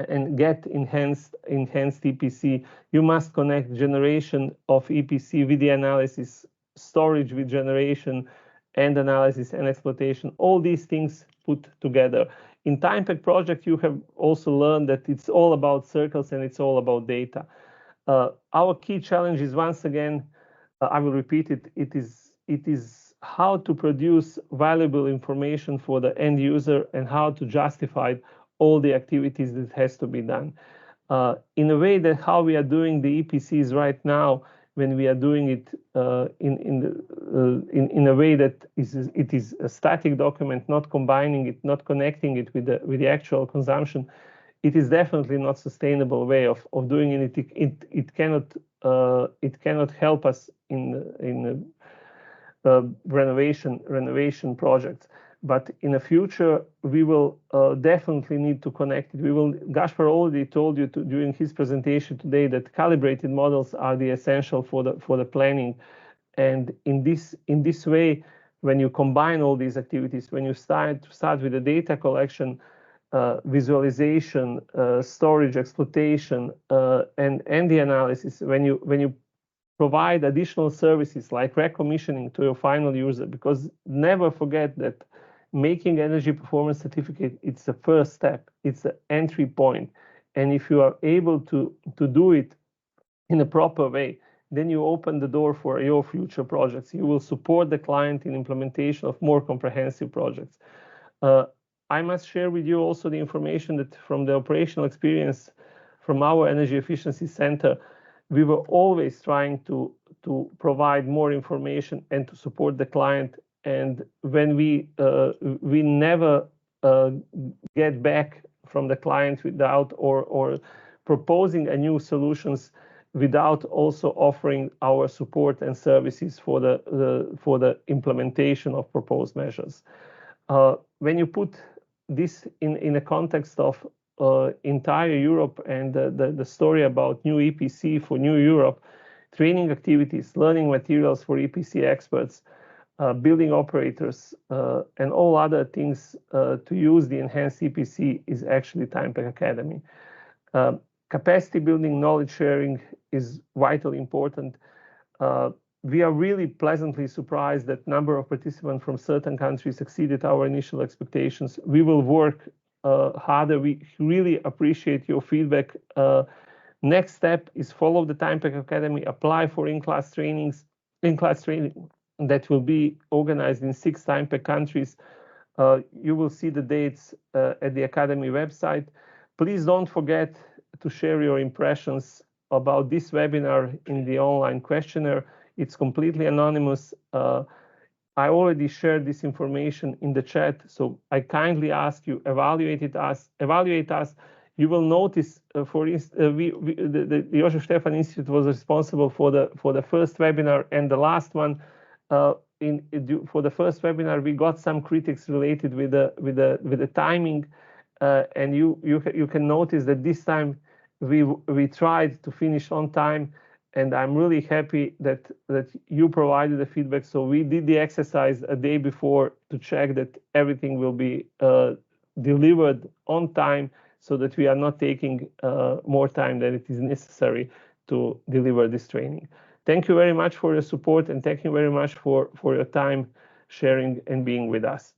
and get enhanced EPC, you must connect generation of EPC with the analysis, storage with generation, and analysis and exploitation. All these things put together. In Timepac project, you have also learned that it's all about circles and it's all about data. Our key challenge is, once again, I will repeat it. It is how to produce valuable information for the end user and how to justify all the activities that has to be done. In a way that how we are doing the EPCs right now, when we are doing it in a way that it is a static document, not combining it, not connecting it with the actual consumption, it is definitely not sustainable way of doing it. It cannot help us in renovation projects. But in the future, we will definitely need to connect it. Gaspar already told you during his presentation today that calibrated models are the essential for the planning. And in this way, when you combine all these activities, when you start with the data collection, visualization, storage, exploitation, and the analysis, when you provide additional services like recommissioning to your final user, because never forget that making energy performance certificate, it's the first step, it's the entry point. And if you are able to do it in a proper way, then you open the door for your future projects. You will support the client in implementation of more comprehensive projects. I must share with you also the information that from the operational experience from our energy efficiency center, we were always trying to provide more information and to support the client. And when we never get back from the client without or proposing a new solutions without also offering our support and services for the implementation of proposed measures. When you put this in a context of entire Europe and the story about new EPC for new Europe, training activities, learning materials for EPC experts, building operators, and all other things to use the enhanced EPC is actually Timepac Academy. Capacity building, knowledge sharing is vitally important. We are really pleasantly surprised that number of participants from certain countries exceeded our initial expectations. We will work harder. We really appreciate your feedback. Next step is follow the Timepac Academy, apply for in-class training that will be organized in 6 Timepac countries. You will see the dates at the Academy website. Please don't forget to share your impressions about this webinar in the online questionnaire. It's completely anonymous. I already shared this information in the chat, so I kindly ask you, evaluate us. You will notice, for instance, the Josef Stefan Institute was responsible for the first webinar and the last one. For the first webinar, we got some critics related with the timing, and you can notice that this time we tried to finish on time. And I'm really happy that you provided the feedback. So we did the exercise a day before to check that everything will be delivered on time, so that we are not taking more time than it is necessary to deliver this training. Thank you very much for your support, and thank you very much for your time sharing and being with us.